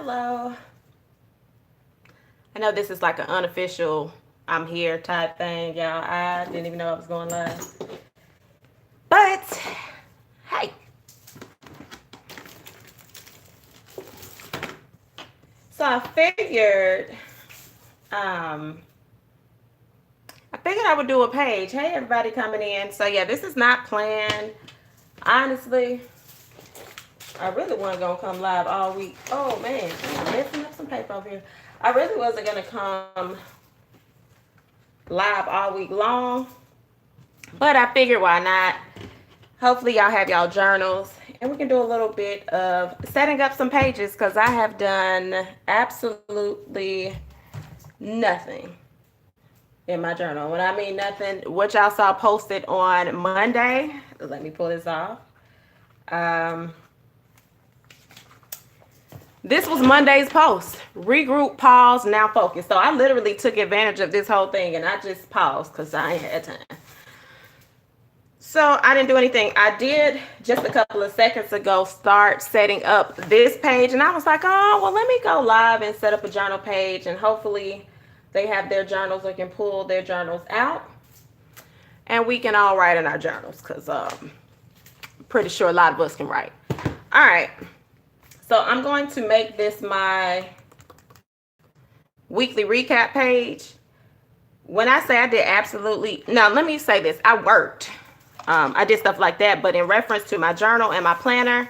Hello. I know this is like an unofficial I'm here type thing, y'all. I didn't even know I was going live. But, hey. So um, I figured I would do a page. Hey, everybody coming in. So, yeah, this is not planned. Honestly, I really wasn't going to come live all week. Oh, man. I'm messing up some paper over here. I really wasn't going to come live all week long. But I figured why not? Hopefully y'all have y'all journals and we can do a little bit of setting up some pages because I have done absolutely nothing in my journal. When I mean nothing, what y'all saw posted on Monday, let me pull this off. This was Monday's post. Regroup, pause, now focus. So I literally took advantage of this whole thing and I just paused because I ain't had time. So I didn't do anything. I did just a couple of seconds ago start setting up this page and I was like, oh, well, let me go live and set up a journal page and hopefully they have their journals or can pull their journals out and we can all write in our journals because I'm pretty sure a lot of us can write. All right. So I'm going to make this my weekly recap page. When I say I did absolutely, now let me say this, I worked. I did stuff like that, but in reference to my journal and my planner,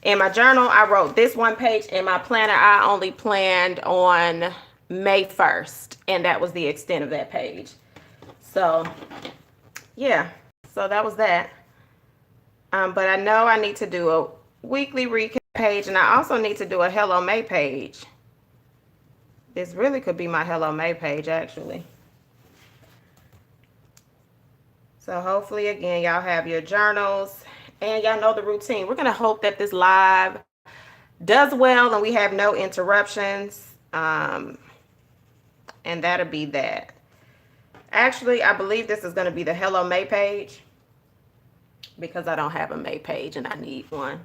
in my journal, I wrote this one page. In my planner, I only planned on May 1st, and that was the extent of that page. So, yeah, so that was that. But I know I need to do a weekly recap page, and I also need to do a Hello May page. This really could be my Hello May page, actually. So hopefully, again, y'all have your journals and y'all know the routine. We're going to hope that this live does well and we have no interruptions. And that'll be that. Actually, I believe this is going to be the Hello May page because I don't have a May page and I need one.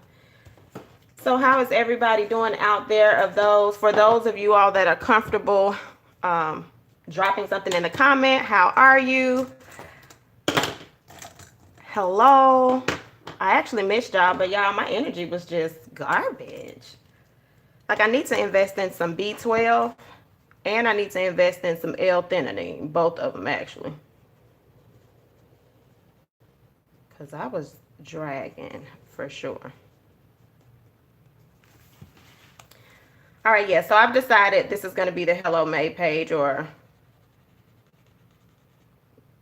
So how is everybody doing out there for those of you all that are comfortable dropping something in the comment? How are you? Hello. I actually missed y'all, but y'all, my energy was just garbage. Like I need to invest in some B12 and I need to invest in some L-theanine, both of them actually. Because I was dragging for sure. All right, yeah, so I've decided this is going to be the Hello May page or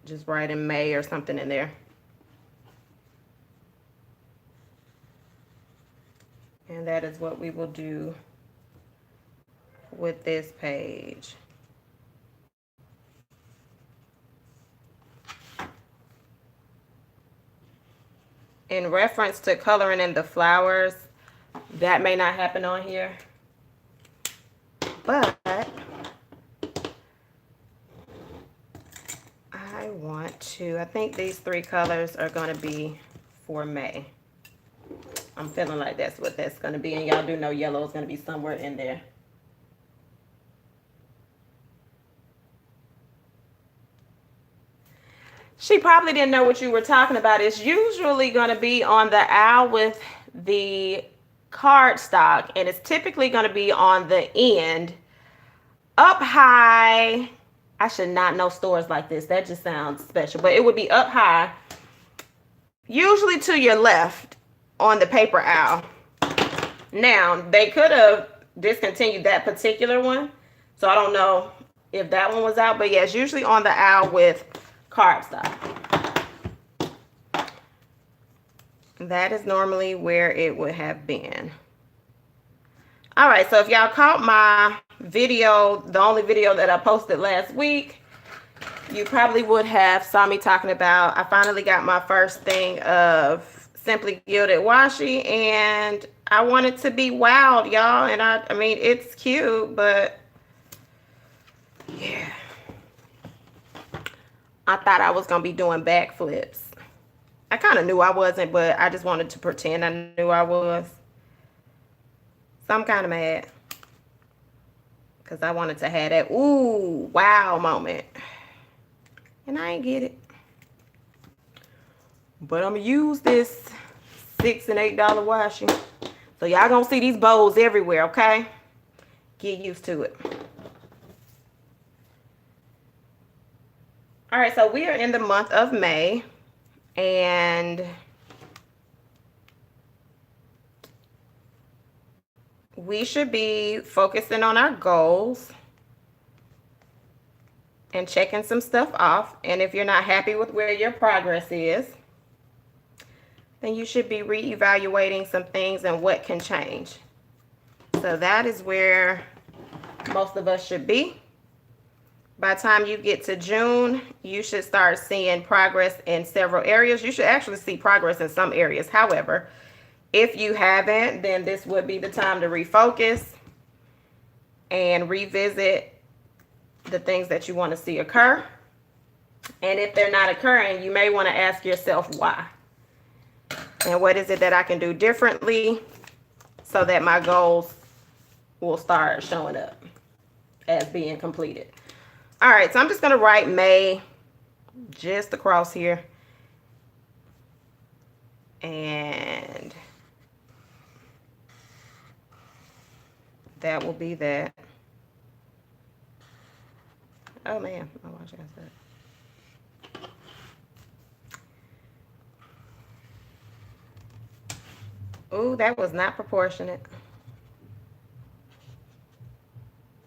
just write in May or something in there. And that is what we will do with this page. In reference to coloring in the flowers, that may not happen on here. But I think these three colors are going to be for May. I'm feeling like that's what that's going to be. And y'all do know yellow is going to be somewhere in there. She probably didn't know what you were talking about. It's usually going to be on the owl with the cardstock. And it's typically going to be on the end. Up high. I should not know stores like this. That just sounds special. But it would be up high. Usually to your left. On the paper owl. Now, they could have discontinued that particular one. So I don't know if that one was out. But yeah, it's usually on the owl with cardstock. That is normally where it would have been. All right, so if y'all caught my video, the only video that I posted last week, you probably would have saw me talking about, I finally got my first thing of Simply Gilded Washi, and I want it to be wild, y'all. And I mean, it's cute, but yeah. I thought I was going to be doing backflips. I kind of knew I wasn't, but I just wanted to pretend I knew I was. So I'm kind of mad. because I wanted to have that ooh, wow moment. And I ain't get it. But I'm going to use this $6 and $8 washi. So y'all going to see these bowls everywhere, okay? Get used to it. All right, so we are in the month of May. And we should be focusing on our goals and checking some stuff off. And if you're not happy with where your progress is, then you should be reevaluating some things and what can change. So that is where most of us should be. By the time you get to June, you should start seeing progress in several areas. You should actually see progress in some areas. However, if you haven't, then this would be the time to refocus and revisit the things that you want to see occur. And if they're not occurring, you may want to ask yourself why. And what is it that I can do differently so that my goals will start showing up as being completed. All right, so I'm just going to write May just across here. And that will be that. Oh, man. Oh, watch that. Ooh, that was not proportionate.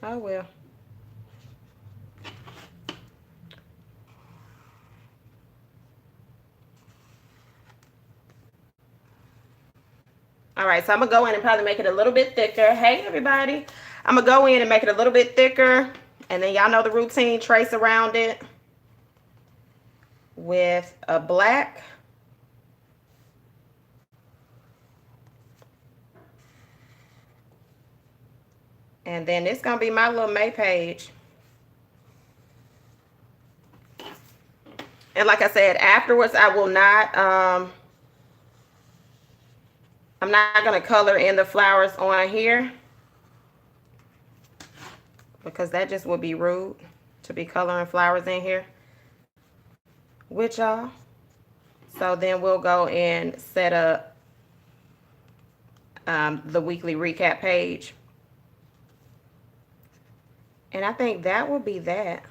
Oh, well. All right, so I'm going to go in and probably make it a little bit thicker. Hey, everybody. I'm going to go in and make it a little bit thicker. And then y'all know the routine. Trace around it with a black. And then it's going to be my little May page. And like I said, afterwards, I will not, I'm not going to color in the flowers on here. Because that just would be rude to be coloring flowers in here with y'all. So then we'll go and set up the weekly recap page. And I think that will be that.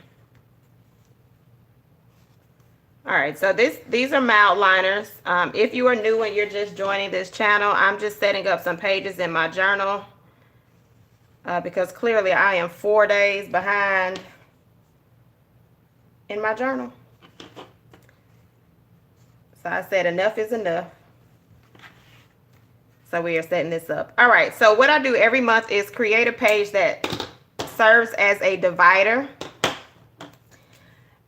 All right, so these are my outliners. If you are new and you're just joining this channel, I'm just setting up some pages in my journal because clearly I am 4 days behind in my journal. So I said enough is enough. So we are setting this up. All right, so what I do every month is create a page that serves as a divider.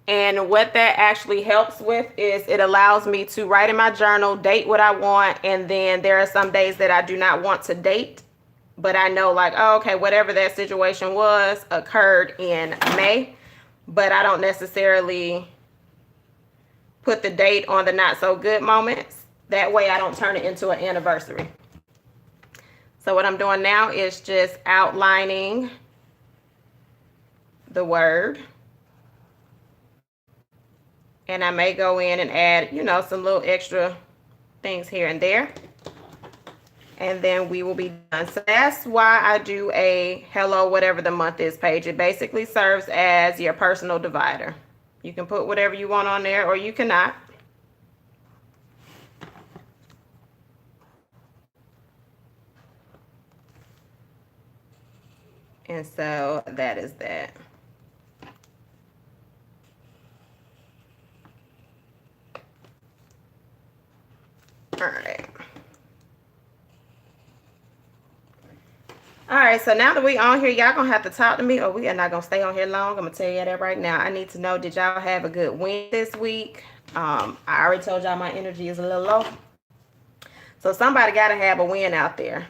And what that actually helps with is it allows me to write in my journal, date what I want, and then there are some days that I do not want to date, but I know like, oh, okay, whatever that situation was occurred in May, but I don't necessarily put the date on the not so good moments. That way I don't turn it into an anniversary. So what I'm doing now is just outlining the word. And I may go in and add, you know, some little extra things here and there. And then we will be done. So that's why I do a hello, whatever the month is page. It basically serves as your personal divider. You can put whatever you want on there or you cannot. And so that is that. All right. All right, so now that we on here, y'all gonna have to talk to me, or we are not gonna stay on here long. I'm gonna tell you that right now. I need to know, did y'all have a good win this week? I already told y'all my energy is a little low. So somebody gotta have a win out there.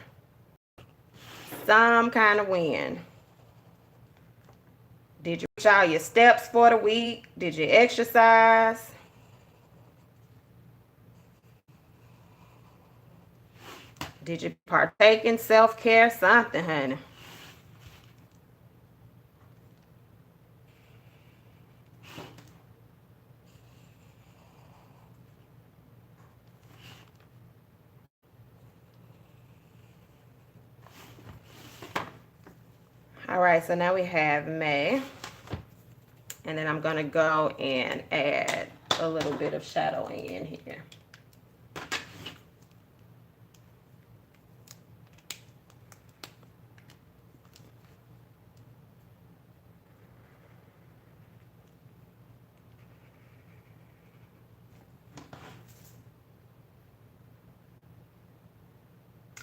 Some kind of win. Did you reach all your steps for the week? Did you exercise? Did you partake in self-care? Something, honey. All right, so now we have May. And then I'm going to go and add a little bit of shadowing in here.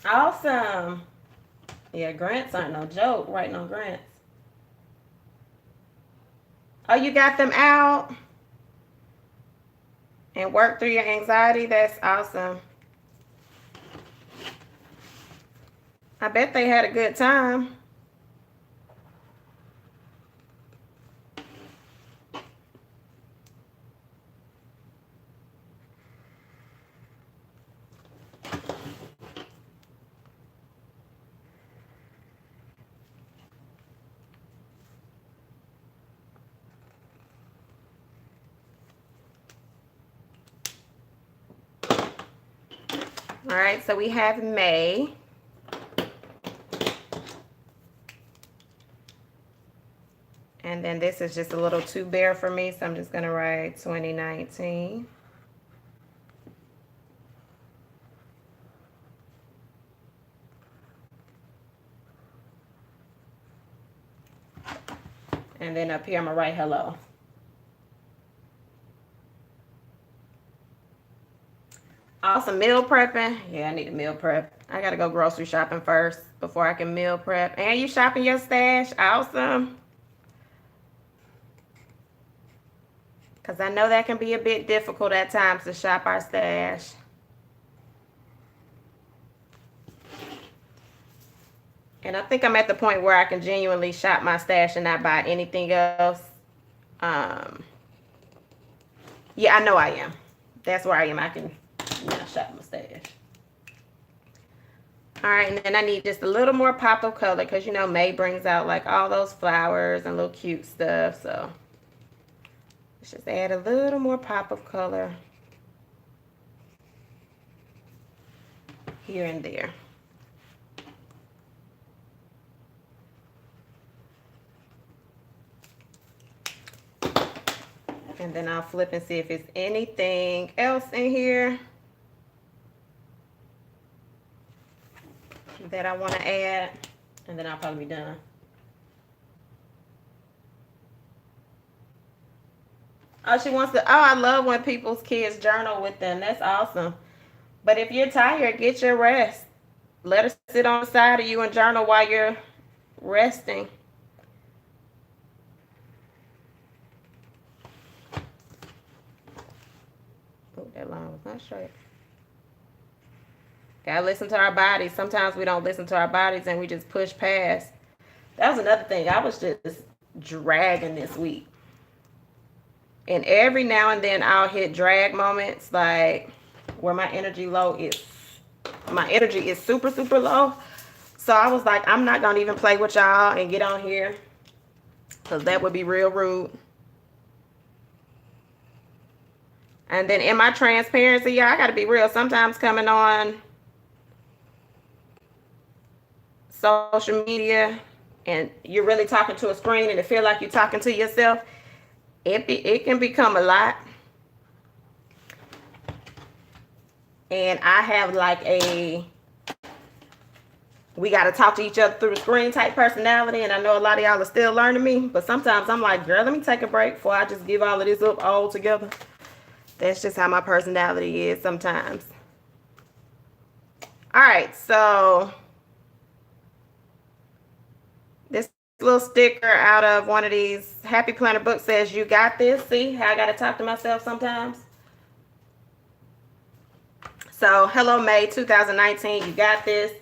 Awesome. Yeah, grants aren't no joke, writing on grants. Oh, you got them out and work through your anxiety? That's awesome. I bet they had a good time. All right, so we have May. And then this is just a little too bare for me, so I'm just going to write 2019. And then up here, I'm going to write hello. Awesome. Meal prepping. Yeah, I need a meal prep. I got to go grocery shopping first before I can meal prep. And you shopping your stash? Awesome. Because I know that can be a bit difficult at times to shop our stash. And I think I'm at the point where I can genuinely shop my stash and not buy anything else. Yeah, I know I am. That's where I am. I can now shop my stash. All right, and then I need just a little more pop of color because, you know, May brings out like all those flowers and little cute stuff. So let's just add a little more pop of color here and there. And then I'll flip and see if it's anything else in here that I want to add. And then I'll probably be done. Oh, she wants to, oh, I love when people's kids journal with them. That's awesome. But if you're tired, get your rest. Let her sit on the side of you and journal while you're resting. Oh, that line was not straight. Gotta listen to our bodies. Sometimes we don't listen to our bodies and we just push past. That was another thing. I was just dragging this week. And every now and then I'll hit drag moments like where my energy is super, super low. So I was like, I'm not gonna even play with y'all and get on here because that would be real rude. And then in my transparency, yeah, I gotta be real. Sometimes coming on social media and you're really talking to a screen and it feel like you're talking to yourself, it can become a lot. And I have like we got to talk to each other through the screen type personality. And I know a lot of y'all are still learning me. But sometimes I'm like, girl, let me take a break before I just give all of this up all together. That's just how my personality is sometimes. All right, so this little sticker out of one of these Happy Planner books says, you got this. See how I got to talk to myself sometimes? So, hello, May 2019, you got this.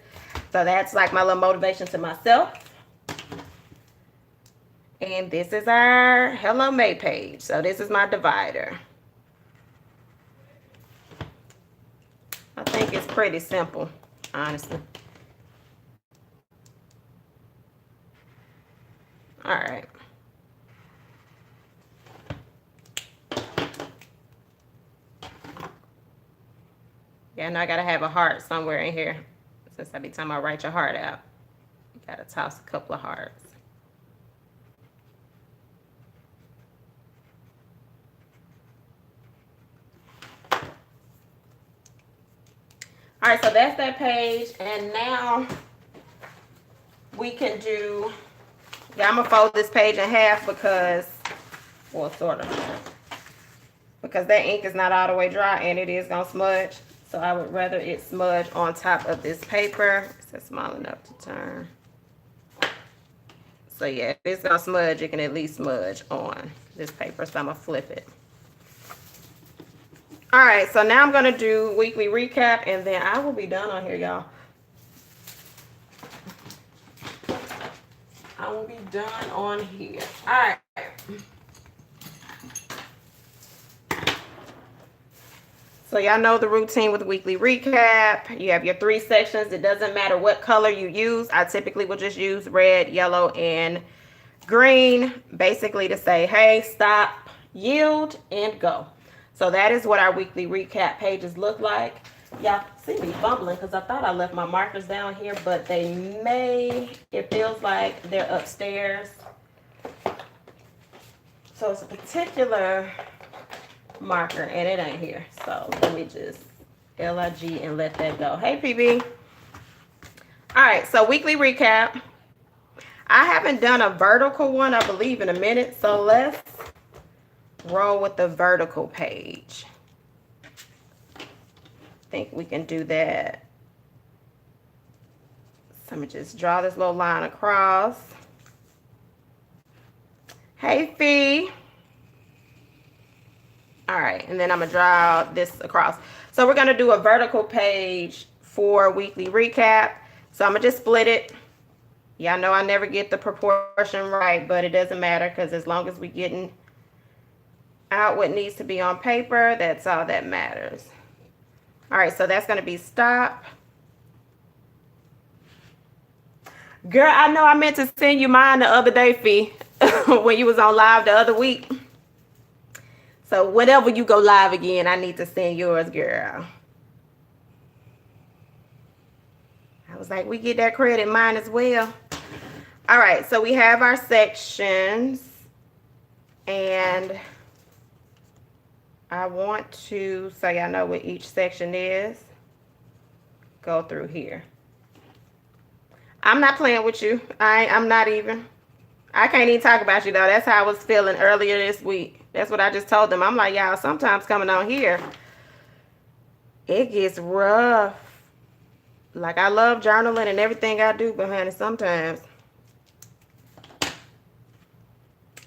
So that's like my little motivation to myself. And this is our Hello May page. So this is my divider. I think it's pretty simple, honestly. All right. Yeah, I know I gotta have a heart somewhere in here. Since every time I write your heart out, you gotta toss a couple of hearts. All right, so that's that page. And now we can do, yeah, I'm gonna fold this page in half because, well, sort of, because that ink is not all the way dry and it is gonna smudge. So I would rather it smudge on top of this paper. Is that small enough to turn? So yeah, if it's gonna smudge, it can at least smudge on this paper. So I'm gonna flip it. All right, so now I'm gonna do weekly recap and then I will be done on here, y'all. I will be done on here. All right. So y'all know the routine with weekly recap. You have your 3 sections. It doesn't matter what color you use. I typically will just use red, yellow, and green, basically to say, hey, stop, yield, and go. So that is what our weekly recap pages look like. Y'all see me fumbling because I thought I left my markers down here, but they may, it feels like they're upstairs. So it's a particular marker and it ain't here. So let me just LIG and let that go. Hey, PB. All right, so weekly recap. I haven't done a vertical one, I believe, in a minute. So let's roll with the vertical page. I think we can do that. So I'm gonna just draw this little line across. Hey, Fee. All right, and then I'm gonna draw this across. So we're gonna do a vertical page for weekly recap. So I'm gonna just split it. Y'all know I never get the proportion right, but it doesn't matter because as long as we're getting out what needs to be on paper, that's all that matters. All right, so that's gonna be stop. Girl, I know I meant to send you mine the other day, Fee, when you was on live the other week. So whenever you go live again, I need to send yours, girl. I was like, we get that credit, mine as well. All right, so we have our sections. And I want to, so y'all know what each section is, go through here. I'm not playing with you. I'm not even. I can't even talk about you, though. That's how I was feeling earlier this week. That's what I just told them. I'm like, y'all, sometimes coming on here, it gets rough. Like, I love journaling and everything I do behind it sometimes.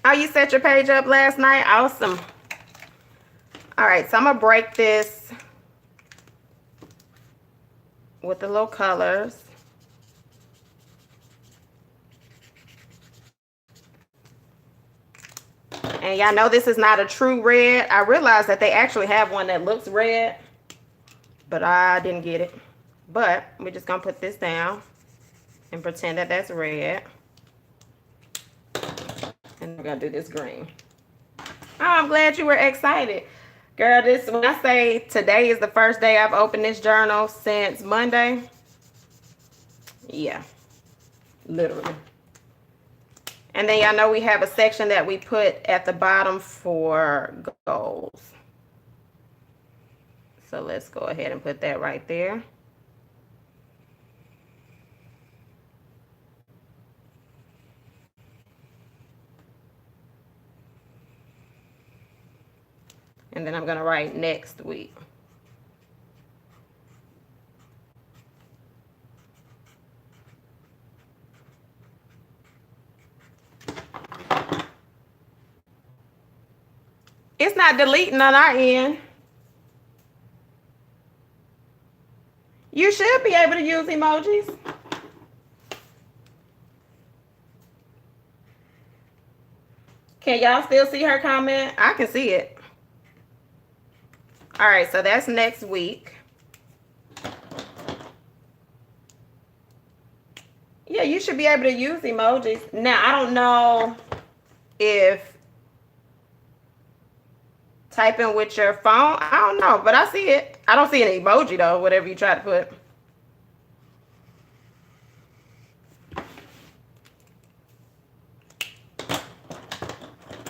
Oh, you set your page up last night? Awesome. All right, so I'm going to break this with the little colors. And y'all know this is not a true red. I realized that they actually have one that looks red, but I didn't get it. But we're just going to put this down and pretend that that's red. And we're going to do this green. Oh, I'm glad you were excited. Girl, this, when I say today is the first day I've opened this journal since Monday. Yeah, literally. And then y'all know we have a section that we put at the bottom for goals. So let's go ahead and put that right there. And then I'm going to write next week. It's not deleting on our end. You should be able to use emojis. Can y'all still see her comment? I can see it. All right, so that's next week. Yeah, you should be able to use emojis. Now, I don't know if typing with your phone, I don't know, but I see it. I don't see an emoji though, whatever you try to put.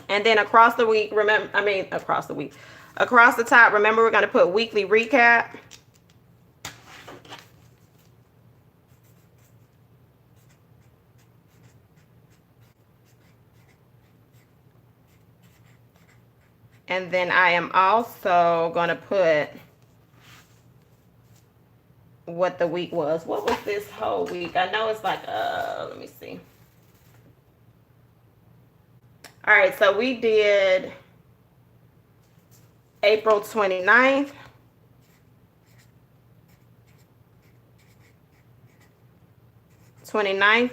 And then across the week, across the top, remember we're going to put weekly recap. And then I am also going to put what the week was. What was this whole week? I know it's like, let me see. All right, so we did April 29th.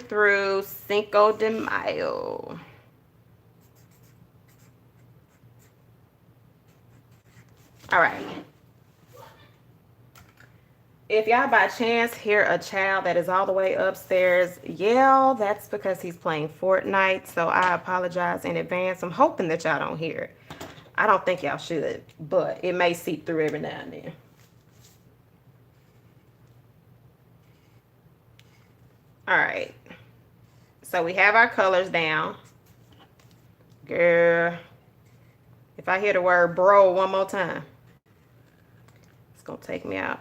Through Cinco de Mayo. All right. If y'all by chance hear a child that is all the way upstairs yell, that's because he's playing Fortnite. So I apologize in advance. I'm hoping that y'all don't hear it. I don't think y'all should, but it may seep through every now and then. All right. So we have our colors down. Girl, if I hear the word bro one more time, it's going to take me out.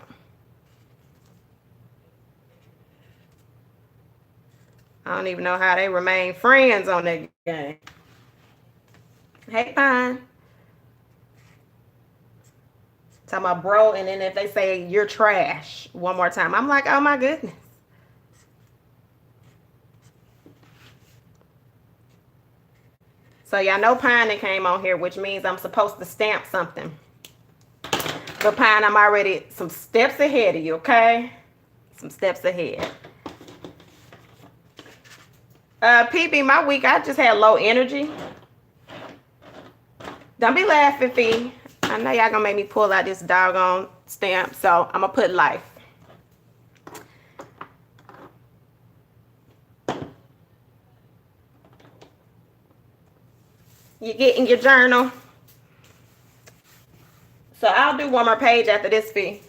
I don't even know how they remain friends on that game. Hey, Pine. Talking about bro, and then if they say you're trash one more time, I'm like, oh my goodness. So y'all know Pine came on here, which means I'm supposed to stamp something. But Pine, I'm already some steps ahead of you, okay? Some steps ahead. PB, my week, I just had low energy. Don't be laughing, Fee. I know y'all gonna make me pull out this doggone stamp, so I'm gonna put life. You getting your journal? So I'll do one more page after this, Fee.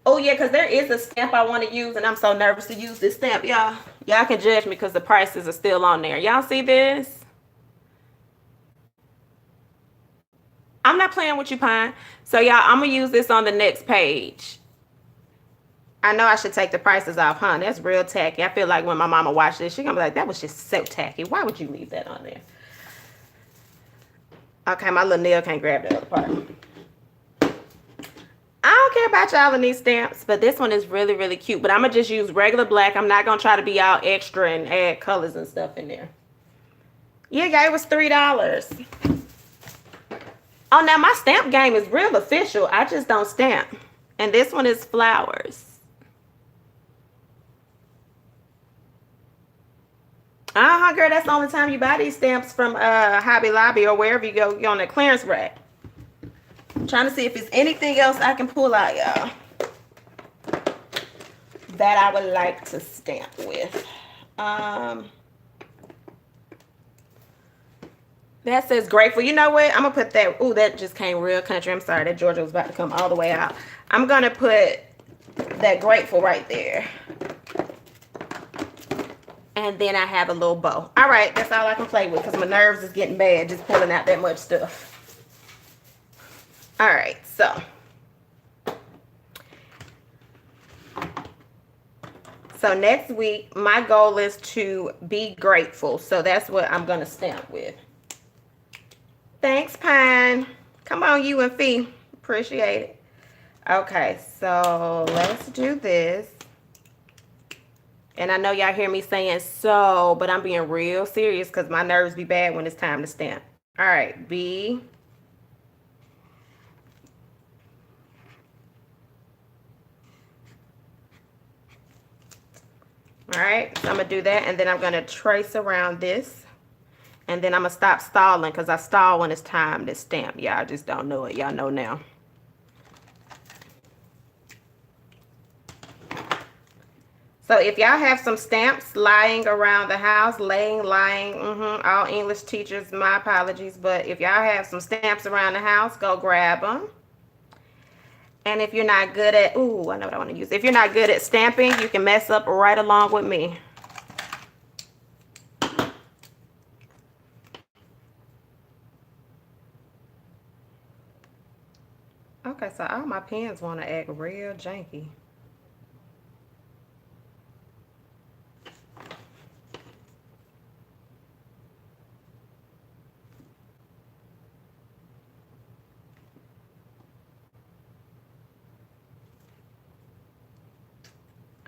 Oh yeah, because there is a stamp I want to use, and I'm so nervous to use this stamp, y'all. Y'all can judge me because the prices are still on there. Y'all see this? I'm not playing with you, Pine. So y'all, I'm gonna use this on the next page. I know I should take the prices off, huh? That's real tacky. I feel like when my mama watched this, she's gonna be like, that was just so tacky. Why would you leave that on there? Okay, my little nail can't grab the other part. I don't care about y'all in these stamps, but this one is really, really cute. But I'm going to just use regular black. I'm not going to try to be all extra and add colors and stuff in there. Yeah, guys, it was $3. Oh, now my stamp game is real official. I just don't stamp. And this one is flowers. Uh-huh, girl, that's the only time you buy these stamps from Hobby Lobby or wherever you go on the clearance rack. I'm trying to see if there's anything else I can pull out, y'all, that I would like to stamp with. That says grateful. You know what? I'm going to put that. Ooh, that just came real country. I'm sorry. That Georgia was about to come all the way out. I'm going to put that grateful right there. And then I have a little bow. All right. That's all I can play with because my nerves is getting bad just pulling out that much stuff. All right. So next week, my goal is to be grateful. So that's what I'm going to stamp with. Thanks, Pine. Come on, you and Fee. Appreciate it. Okay, so let's do this. And I know y'all hear me saying so, but I'm being real serious because my nerves be bad when it's time to stamp. All right, B. All right, so I'm going to do that, and then I'm going to trace around this. And then I'm going to stop stalling because I stall when it's time to stamp. Y'all just don't know it. Y'all know now. So if y'all have some stamps lying around the house, lying, all English teachers, my apologies. But if y'all have some stamps around the house, go grab them. And if you're not good at, ooh, I know what I want to use. If you're not good at stamping, you can mess up right along with me. Okay, so all my pens want to act real janky.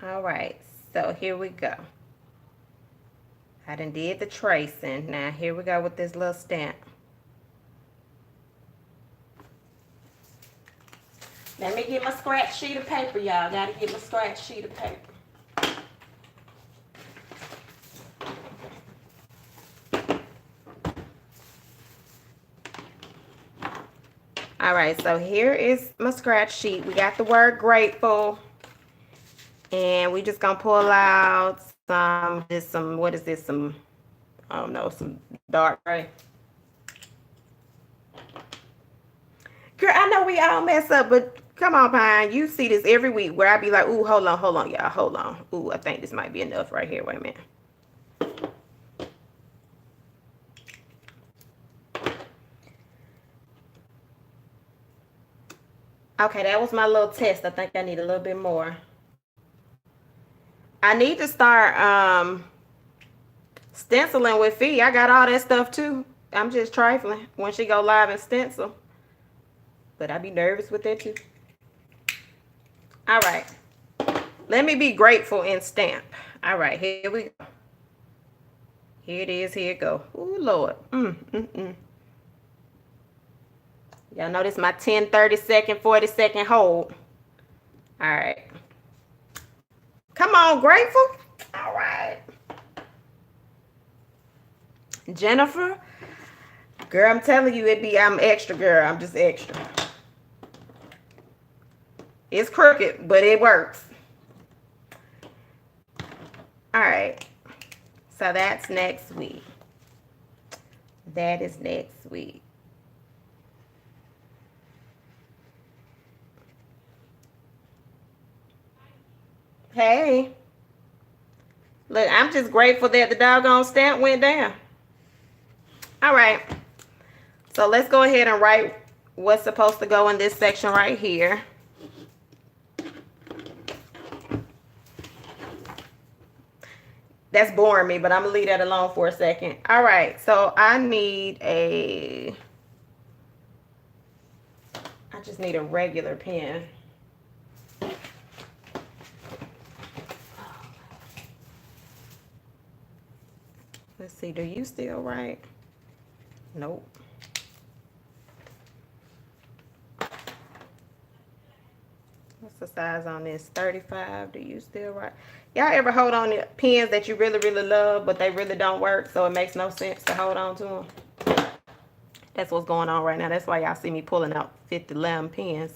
All right, so here we go. I done did the tracing. Now here we go with this little stamp. Let me get my scratch sheet of paper, y'all. Gotta get my scratch sheet of paper. All right, so here is my scratch sheet. We got the word grateful. And we just gonna pull out some, what is this? Some, I don't know, some dark gray. Girl, I know we all mess up, but come on, Pine. You see this every week where I be like, ooh, hold on, y'all, hold on. Ooh, I think this might be enough right here. Wait a minute. Okay, that was my little test. I think I need a little bit more. I need to start stenciling with Fee. I got all that stuff too. I'm just trifling when she go live and stencil. But I be nervous with that too. All right. Let me be grateful and stamp. All right, here we go. Here it is. Here it go. Ooh, Lord. Y'all notice my 10, 30 second, 40 second hold. All right. Come on, grateful. All right. Jennifer. Girl, I'm telling you, I'm extra, girl. I'm just extra. It's crooked, but it works. All right. So that's next week. That is next week. Hey. Look, I'm just grateful that the doggone stamp went down. All right. So let's go ahead and write what's supposed to go in this section right here. That's boring me, but I'm going to leave that alone for a second. All right. So I just need a regular pen. Let's see. Do you still write? Nope. What's the size on this? 35. Do you still write? Y'all ever hold on to pens that you really, really love, but they really don't work, so it makes no sense to hold on to them? That's what's going on right now. That's why y'all see me pulling out 50 lamb pens.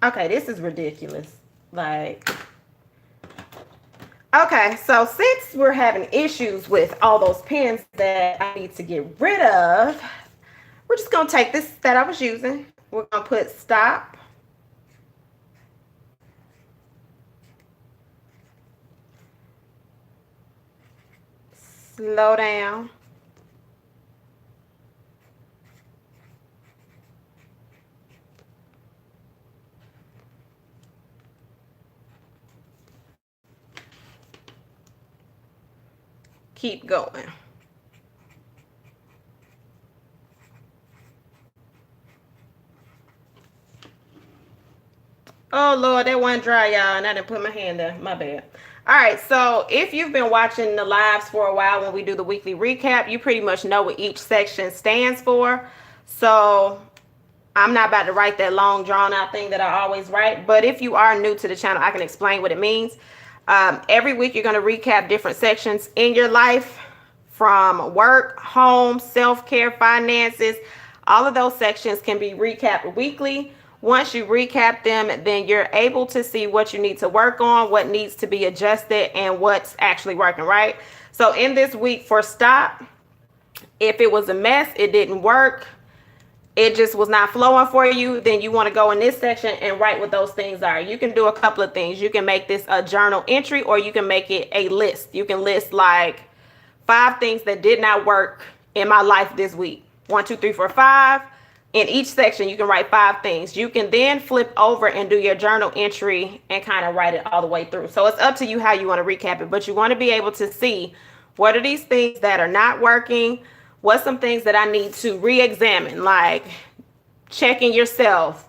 Okay, this is ridiculous. Like, okay, so since we're having issues with all those pens that I need to get rid of, we're just going to take this that I was using. We're going to put stop. Slow down. Keep going. Oh, Lord, that wasn't dry, y'all, and I didn't put my hand there. My bad. All right, so if you've been watching the lives for a while when we do the weekly recap, you pretty much know what each section stands for. So I'm not about to write that long, drawn-out thing that I always write. But if you are new to the channel, I can explain what it means. Every week, you're going to recap different sections in your life, from work, home, self-care, finances. All of those sections can be recapped weekly. Once you recap them, then you're able to see what you need to work on, what needs to be adjusted, and what's actually working, right? So in this week for stop, if it was a mess, it didn't work, it just was not flowing for you, then you want to go in this section and write what those things are. You can do a couple of things. You can make this a journal entry, or you can make it a list. You can list like 5 things that did not work in my life this week. 1, 2, 3, 4, 5. In each section, you can write 5 things. You can then flip over and do your journal entry and kind of write it all the way through. So it's up to you how you want to recap it, but you want to be able to see what are these things that are not working, what's some things that I need to re-examine, like checking yourself,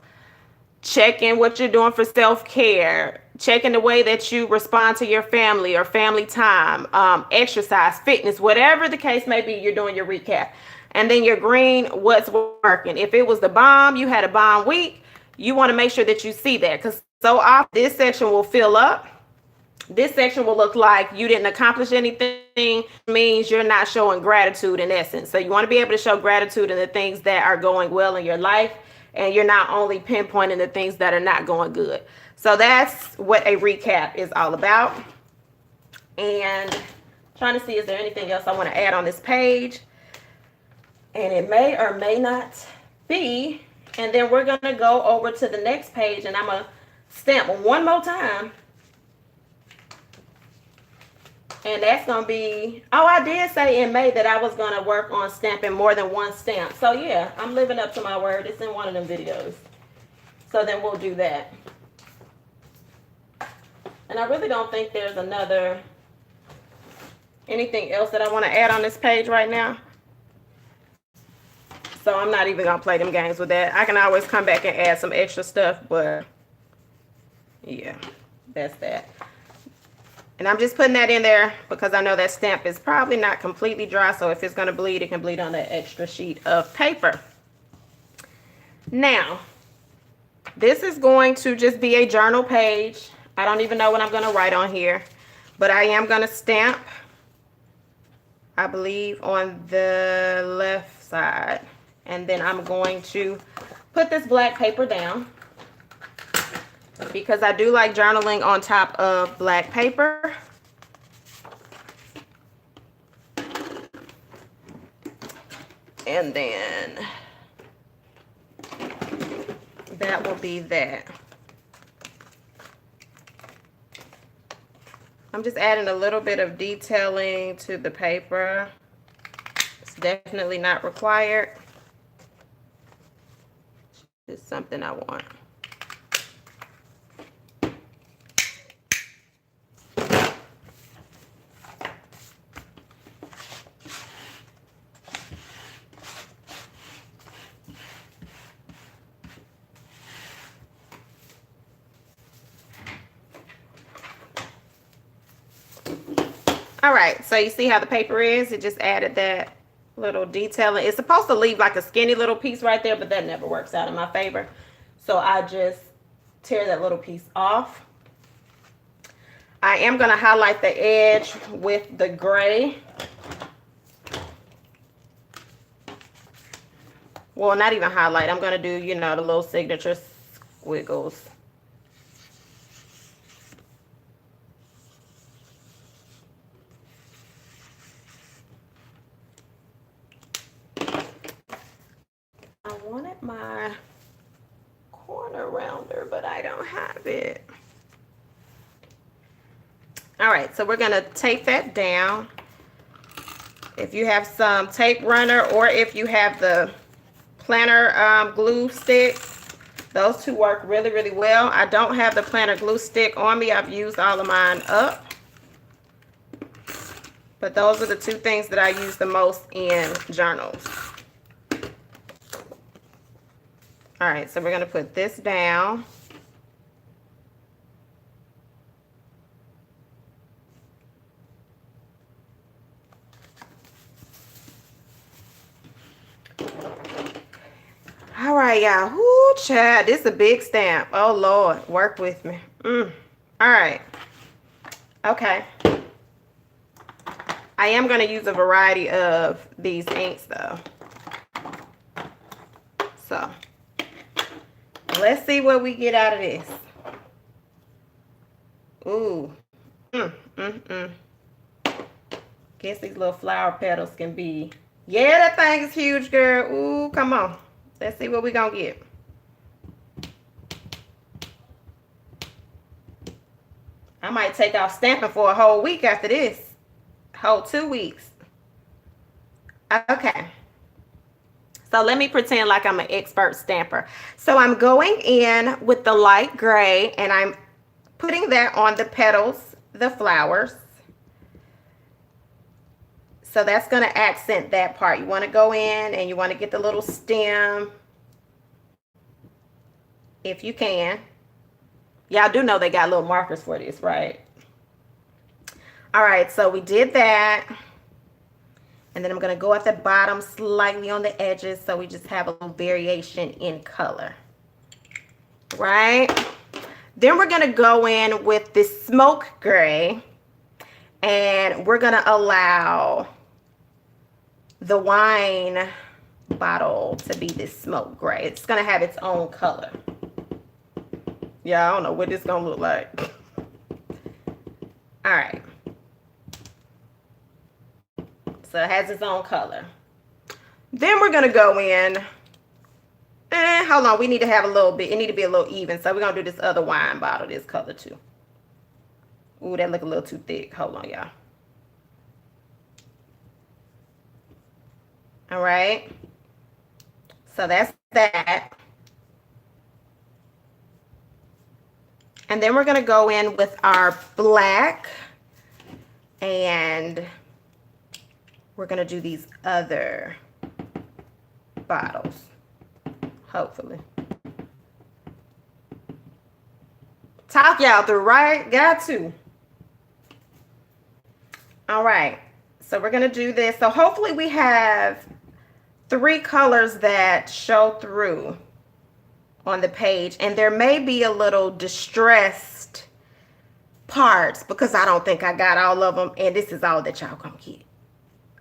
checking what you're doing for self-care, checking the way that you respond to your family or family time, exercise, fitness, whatever the case may be, you're doing your recap. And then your green, what's working. If it was the bomb, you had a bomb week, you want to make sure that you see that, because so often this section will fill up. This section will look like you didn't accomplish anything, means you're not showing gratitude in essence. So you want to be able to show gratitude in the things that are going well in your life, and you're not only pinpointing the things that are not going good. So that's what a recap is all about. And trying to see, is there anything else I want to add on this page? And it may or may not be. And then we're going to go over to the next page, and I'm going to stamp one more time. And that's going to be, oh, I did say in May that I was going to work on stamping more than one stamp. So yeah, I'm living up to my word. It's in one of them videos. So then we'll do that. And I really don't think there's anything else that I want to add on this page right now. So I'm not even going to play them games with that. I can always come back and add some extra stuff, but yeah, that's that. And I'm just putting that in there because I know that stamp is probably not completely dry. So if it's going to bleed, it can bleed on that extra sheet of paper. Now, this is going to just be a journal page. I don't even know what I'm going to write on here, but I am going to stamp, I believe, on the left side. And then I'm going to put this black paper down, because I do like journaling on top of black paper. And then that will be that. I'm just adding a little bit of detailing to the paper. It's definitely not required. It's something I want. All right, so you see how the paper is? It just added that little detailing. It's supposed to leave like a skinny little piece right there, but that never works out in my favor. So I just tear that little piece off. I am going to highlight the edge with the gray. Well, not even highlight. I'm going to do, you know, the little signature squiggles. I wanted my corner rounder, but I don't have it. All right, so we're going to tape that down. If you have some tape runner, or if you have the planner glue stick, those two work really, really well. I don't have the planner glue stick on me. I've used all of mine up. But those are the two things that I use the most in journals. All right, so we're going to put this down. All right, y'all. Whoo, child, this is a big stamp. Oh, Lord, work with me. All right. Okay. I am going to use a variety of these inks, though. So, let's see what we get out of this. Ooh. Guess these little flower petals can be... Yeah, that thing is huge, girl. Ooh, come on. Let's see what we're going to get. I might take off stamping for a whole week after this. Whole 2 weeks. Okay. So let me pretend like I'm an expert stamper. So I'm going in with the light gray, and I'm putting that on the petals, the flowers. So that's going to accent that part. You want to go in and you want to get the little stem. if you can. Y'all do know they got little markers for this, right? All right, so we did that. And then I'm going to go at the bottom slightly on the edges so we just have a little variation in color. Right? Then we're going to go in with this smoke gray. And we're going to allow the wine bottle to be this smoke gray. It's going to have its own color. Yeah, I don't know what this is going to look like. All right. So it has its own color. Then we're going to go in. Hold on. We need to have a little bit. It need to be a little even. So we're going to do this other wine bottle, this color too. Ooh, that look a little too thick. Hold on, y'all. All right. So that's that. And then we're going to go in with our black. And we're going to do these other bottles, hopefully. Talk y'all through, right? Got to. All right. So we're going to do this. So hopefully we have 3 colors that show through on the page. And there may be a little distressed parts because I don't think I got all of them. And this is all that y'all gonna get.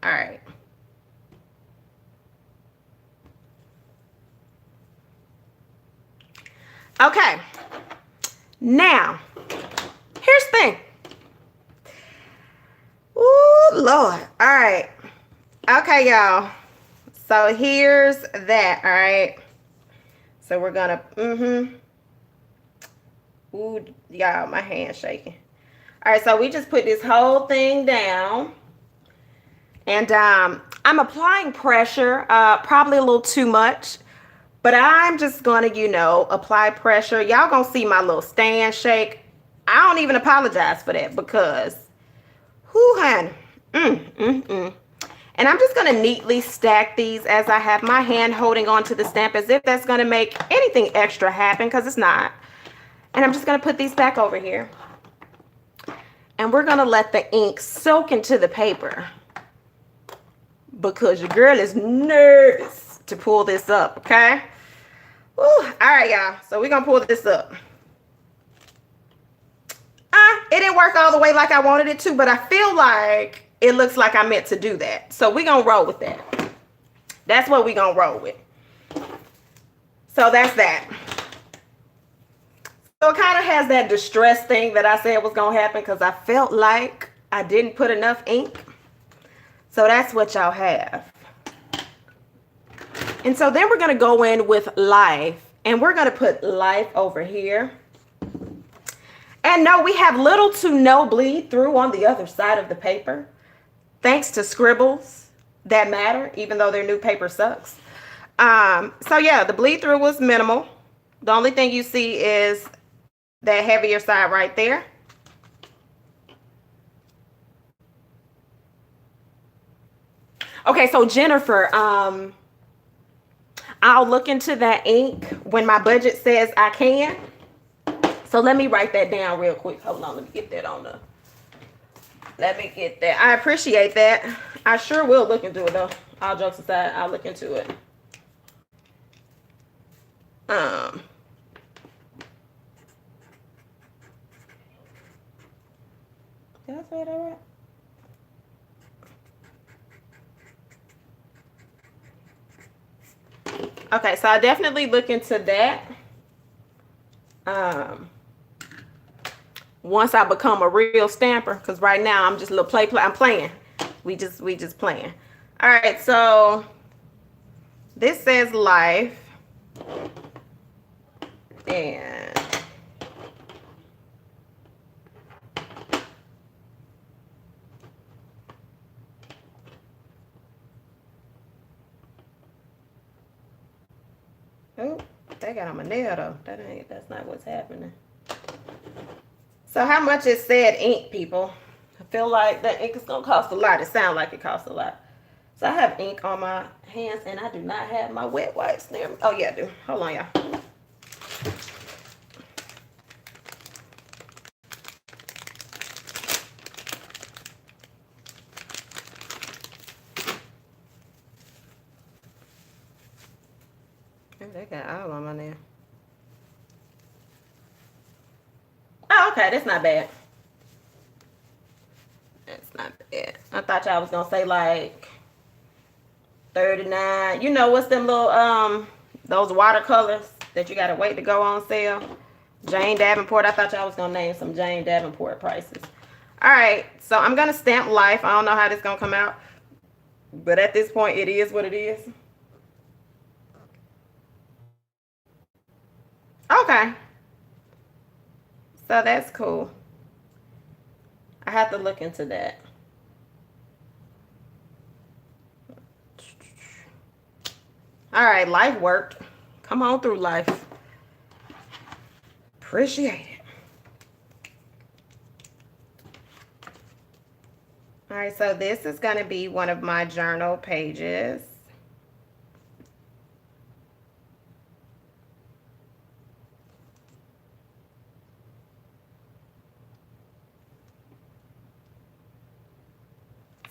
All right. Okay. Now, here's the thing. Ooh, Lord. All right. Okay, y'all. So here's that. All right. So we're gonna, Ooh, y'all, my hand's shaking. All right, so we just put this whole thing down. And I'm applying pressure, probably a little too much. But I'm just going to, apply pressure. Y'all going to see my little stand shake. I don't even apologize for that because, whoo, honey. And I'm just going to neatly stack these as I have my hand holding onto the stamp as if that's going to make anything extra happen because it's not. And I'm just going to put these back over here. And we're going to let the ink soak into the paper because your girl is nervous to pull this up, okay? Woo. All right, y'all. So we're going to pull this up. It didn't work all the way like I wanted it to, but I feel like it looks like I meant to do that. So we're going to roll with that. That's what we're going to roll with. So that's that. So it kind of has that distress thing that I said was going to happen because I felt like I didn't put enough ink. So that's what y'all have. And so then we're going to go in with life. And we're going to put life over here. And no, we have little to no bleed through on the other side of the paper. Thanks to scribbles that matter, even though their new paper sucks. So yeah, the bleed through was minimal. The only thing you see is that heavier side right there. Okay, so Jennifer, I'll look into that ink when my budget says I can. So let me write that down real quick. Hold on, let me get that on the. Let me get that. I appreciate that. I sure will look into it though. All jokes aside, I'll look into it. Did I say that right? Okay, so I definitely look into that. Once I become a real stamper, because right now I'm just a little play. I'm playing. We just playing. All right, so this says life, and oh, that got on my nail though. That's not what's happening. So how much is said ink, people? I feel like that ink is gonna cost a lot. It sounds like it costs a lot. So I have ink on my hands and I do not have my wet wipes there. Oh yeah, I do. Hold on, y'all. They got all on my nail. Oh, okay, that's not bad. That's not bad. I thought y'all was gonna say like 39. You know what's them little those watercolors that you gotta wait to go on sale? Jane Davenport. I thought y'all was gonna name some Jane Davenport prices. All right, so I'm gonna stamp life. I don't know how this is gonna come out, but at this point, it is what it is. Okay, so that's cool. I have to look into that. All right, life worked. Come on through, life. Appreciate it. All right, so this is going to be one of my journal pages.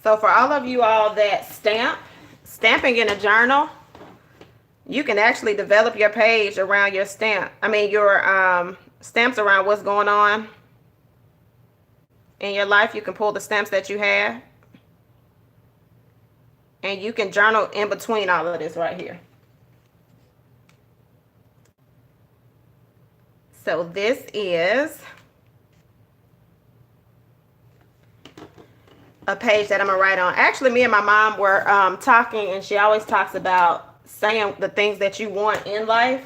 So for all of you all that stamping in a journal, you can actually develop your page around your stamp. I mean, your stamps around what's going on in your life. You can pull the stamps that you have, and you can journal in between all of this right here. So this is a page that I'm gonna write on. Actually, me and my mom were talking, and she always talks about saying the things that you want in life.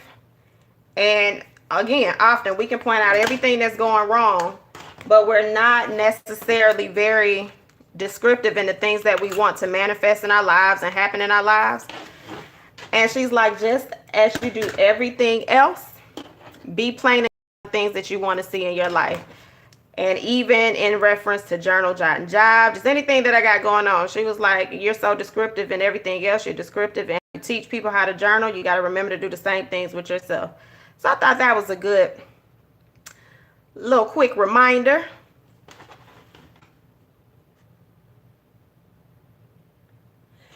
And again, often we can point out everything that's going wrong, but we're not necessarily very descriptive in the things that we want to manifest in our lives and happen in our lives. And she's like, just as you do everything else, be plain in things that you want to see in your life. And even in reference to Journal Jot and Jive, just anything that I got going on, she was like, you're so descriptive in everything else. You're descriptive, and you teach people how to journal. You got to remember to do the same things with yourself. So I thought that was a good little quick reminder.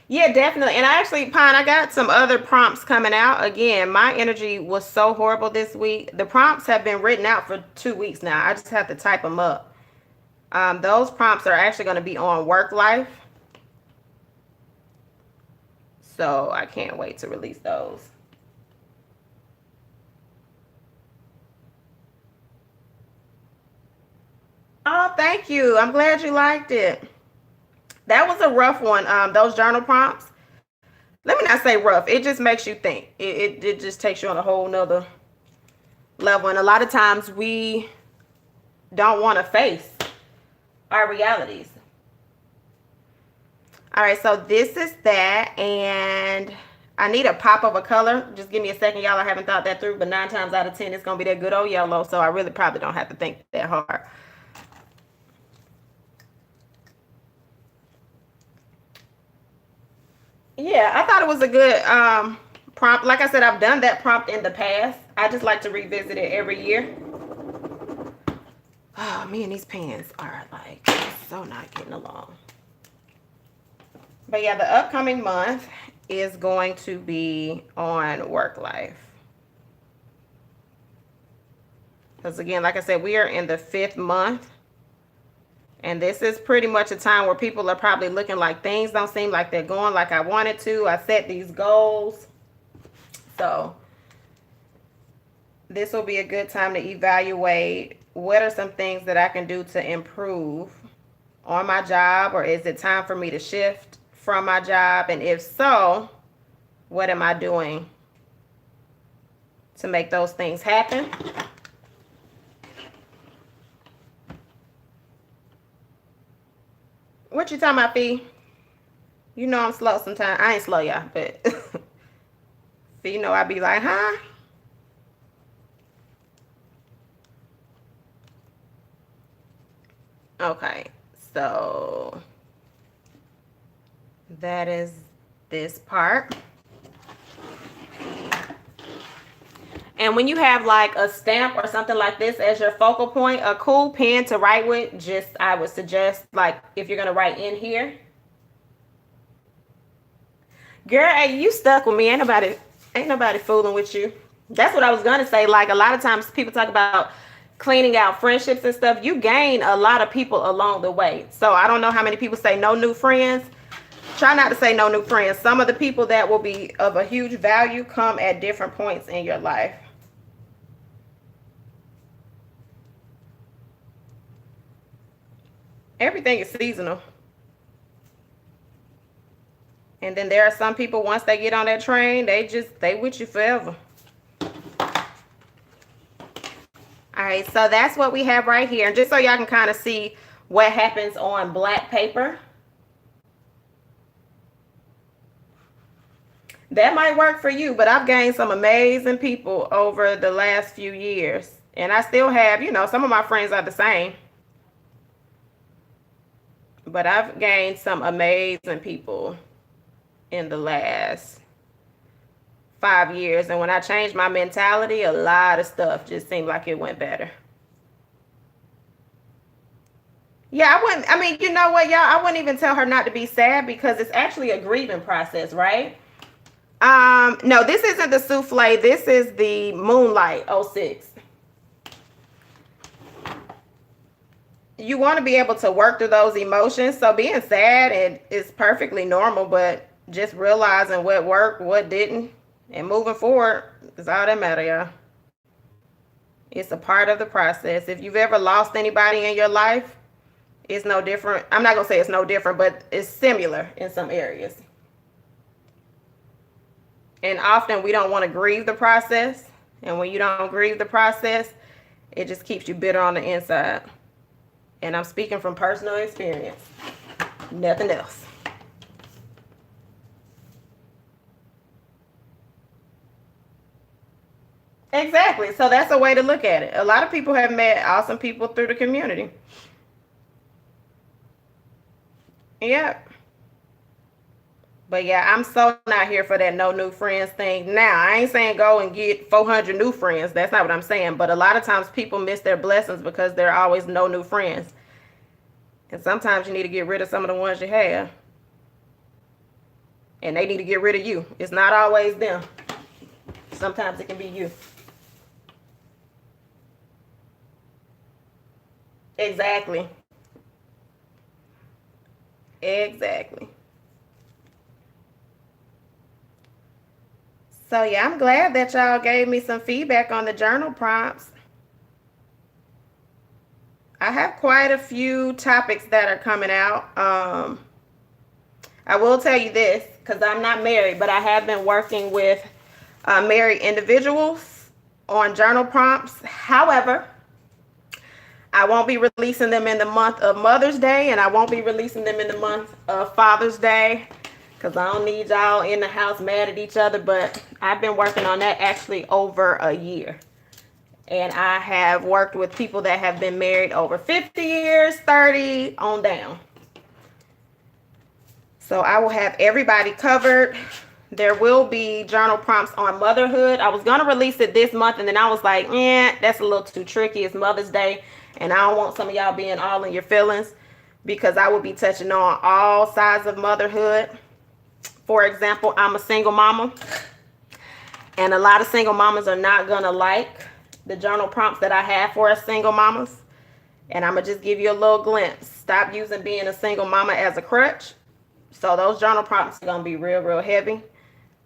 Yeah, definitely. And I actually, Pine, I got some other prompts coming out. Again, my energy was so horrible this week. The prompts have been written out for 2 weeks now. I just have to type them up. Those prompts are actually going to be on work life. So I can't wait to release those. Oh, thank you. I'm glad you liked it. That was a rough one. Those journal prompts. Let me not say rough. It just makes you think. It just takes you on a whole nother level. And a lot of times we don't want to face our realities. All right, so this is that. And I need a pop of a color. Just give me a second, y'all. I haven't thought that through. But 9 times out of 10, it's going to be that good old yellow. So I really probably don't have to think that hard. Yeah, I thought it was a good prompt. Like I said, I've done that prompt in the past. I just like to revisit it every year. Oh, me and these pens are like so not getting along. But yeah, the upcoming month is going to be on work life. Because again, like I said, we are in the 5th month. And this is pretty much a time where people are probably looking like things don't seem like they're going like I wanted to. I set these goals. So this will be a good time to evaluate what are some things that I can do to improve on my job, or is it time for me to shift from my job? And if so, what am I doing to make those things happen? What you talking about, Fee? You know I'm slow sometimes. I ain't slow, y'all, but Fee, you know I be like, huh? Okay, so that is this part. And when you have like a stamp or something like this as your focal point, a cool pen to write with, just I would suggest, like, if you're going to write in here. Girl, hey, you stuck with me. Ain't nobody Ain't nobody fooling with you. That's what I was gonna say. Like, a lot of times people talk about cleaning out friendships and stuff. You gain a lot of people along the way. So I don't know how many people say no new friends. Try not to say no new friends. Some of the people that will be of a huge value come at different points in your life. Everything is seasonal. And then there are some people, once they get on that train, they with you forever. All right, so that's what we have right here. And just so y'all can kind of see what happens on black paper. That might work for you, but I've gained some amazing people over the last few years. And I still have, some of my friends are the same. But I've gained some amazing people in the last 5 years. And when I changed my mentality, a lot of stuff just seemed like it went better. Yeah, you know what, y'all? I wouldn't even tell her not to be sad because it's actually a grieving process, right? No, this isn't the souffle. This is the Moonlight 06. You want to be able to work through those emotions. So being sad is perfectly normal, but just realizing what worked, what didn't, and moving forward is all that matters, y'all. It's a part of the process. If you've ever lost anybody in your life, it's no different. I'm not going to say it's no different, but it's similar in some areas. And often we don't want to grieve the process. And when you don't grieve the process, it just keeps you bitter on the inside. And I'm speaking from personal experience. Nothing else. Exactly. So that's a way to look at it. A lot of people have met awesome people through the community. Yep. But yeah, I'm so not here for that no new friends thing. Now, I ain't saying go and get 400 new friends. That's not what I'm saying. But a lot of times people miss their blessings because there are always no new friends. And sometimes you need to get rid of some of the ones you have. And they need to get rid of you. It's not always them. Sometimes it can be you. Exactly. Exactly. So yeah, I'm glad that y'all gave me some feedback on the journal prompts. I have quite a few topics that are coming out. I will tell you this, because I'm not married, but I have been working with married individuals on journal prompts. However, I won't be releasing them in the month of Mother's Day, and I won't be releasing them in the month of Father's Day, because I don't need y'all in the house mad at each other. But I've been working on that actually over a year. And I have worked with people that have been married over 50 years, 30 on down. So I will have everybody covered. There will be journal prompts on motherhood. I was going to release it this month, and then I was like, that's a little too tricky. It's Mother's Day, and I don't want some of y'all being all in your feelings, because I will be touching on all sides of motherhood. For example, I'm a single mama, and a lot of single mamas are not going to like the journal prompts that I have for us single mamas. And I'm going to just give you a little glimpse. Stop using being a single mama as a crutch. So those journal prompts are going to be real, real heavy.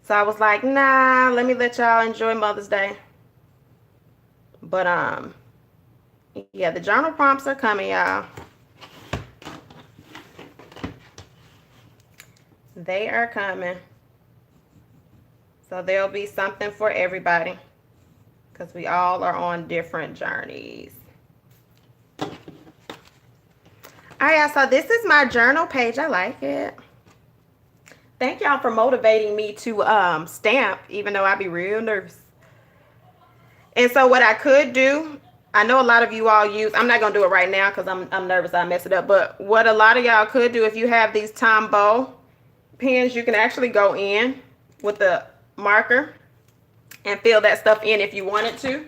So I was like, nah, let me let y'all enjoy Mother's Day. But yeah, the journal prompts are coming, y'all. They are coming. So there'll be something for everybody, because we all are on different journeys. All right, so this is my journal page. I like it. Thank y'all for motivating me to stamp, even though I be real nervous. And so what I could do, I know a lot of you all use, I'm not going to do it right now because I'm nervous I mess it up. But what a lot of y'all could do, if you have these Tombow pens, you can actually go in with the marker and fill that stuff in if you wanted to.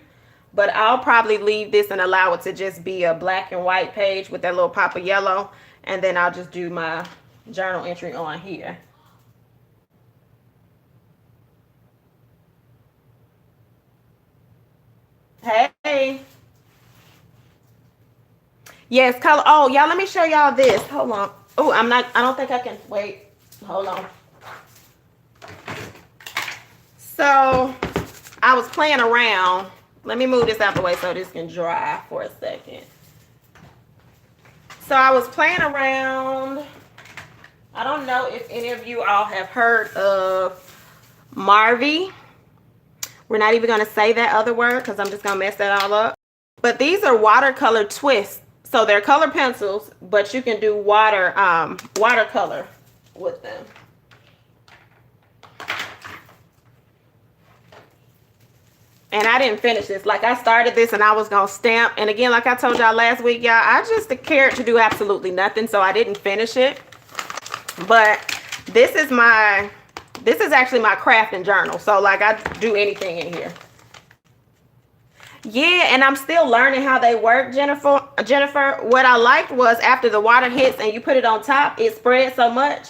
But I'll probably leave this and allow it to just be a black and white page with that little pop of yellow. And then I'll just do my journal entry on here. anybody? Yes, color. Oh, y'all, let me show y'all this. Hold on. Oh, I don't think I can, wait. Hold on. So, I was playing around. Let me move this out the way so this can dry for a second. So, I was playing around. I don't know if any of you all have heard of Marvy. We're not even going to say that other word because I'm just going to mess that all up. But these are watercolor twists. So they're color pencils, but you can do watercolor with them. And I didn't finish this. Like, I started this and I was going to stamp. And again, like I told y'all last week, y'all, I just cared to do absolutely nothing. So I didn't finish it. But this is actually my crafting journal. So, like, I do anything in here. Yeah, and I'm still learning how they work, Jennifer. What I liked was after the water hits and you put it on top, it spreads so much.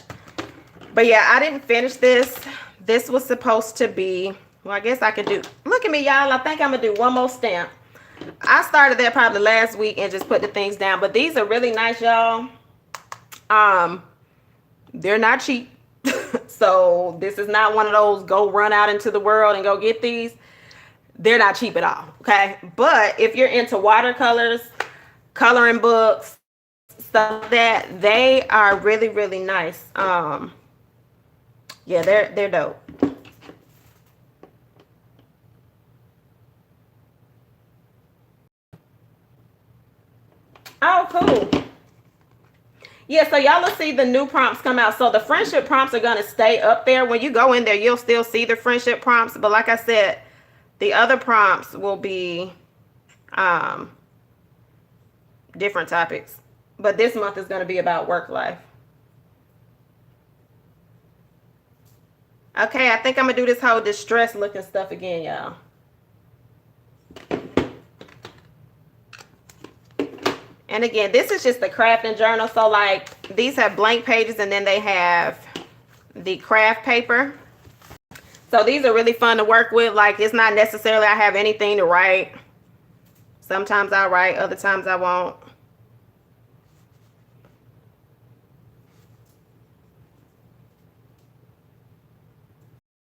But yeah, I didn't finish this. This was supposed to be, well, I guess I could do, look at me, y'all. I think I'm going to do one more stamp. I started that probably last week and just put the things down. But these are really nice, y'all. They're not cheap. So this is not one of those go run out into the world and go get these. They're not cheap at all, okay? But if you're into watercolors, coloring books, stuff like that, they are really, really nice. Yeah, they're dope. Oh, cool. Yeah, so y'all will see the new prompts come out. So the friendship prompts are going to stay up there. When you go in there, you'll still see the friendship prompts. But like I said, the other prompts will be different topics. But this month is going to be about work life. Okay, I think I'm going to do this whole distressed looking stuff again, y'all. And again, this is just the crafting journal. So like these have blank pages and then they have the craft paper. So these are really fun to work with. Like, it's not necessarily I have anything to write. Sometimes I write, other times I won't.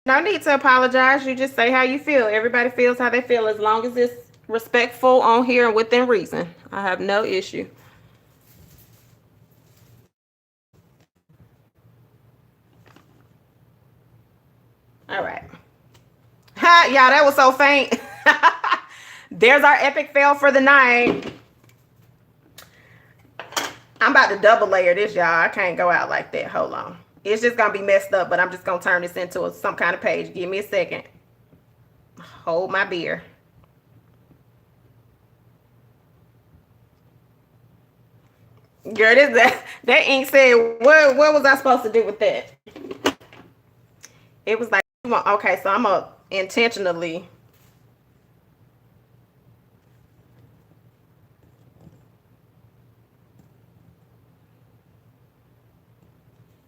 No need to apologize. You just say how you feel. Everybody feels how they feel as long as it's respectful on here and within reason. I have no issue. All right. Ha, y'all, that was so faint. There's our epic fail for the night. I'm about to double layer this, y'all. I can't go out like that. Hold on. It's just going to be messed up, but I'm just going to turn this into some kind of page. Give me a second. Hold my beer. Girl, that ink said, what was I supposed to do with that? It was like, okay, so I'm going to intentionally.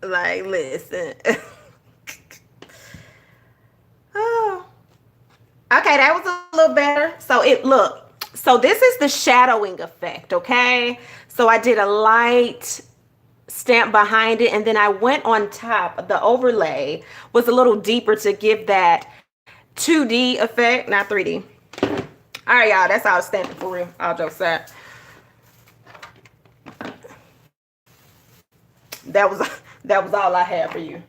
Like, listen. Oh. Okay, that was a little better. So this is the shadowing effect, okay? So I did a light stamp behind it, and then I went on top. The overlay was a little deeper to give that 2D effect, not 3D. All right, y'all, that's all stamping for real. All jokes aside. That was all I had for you.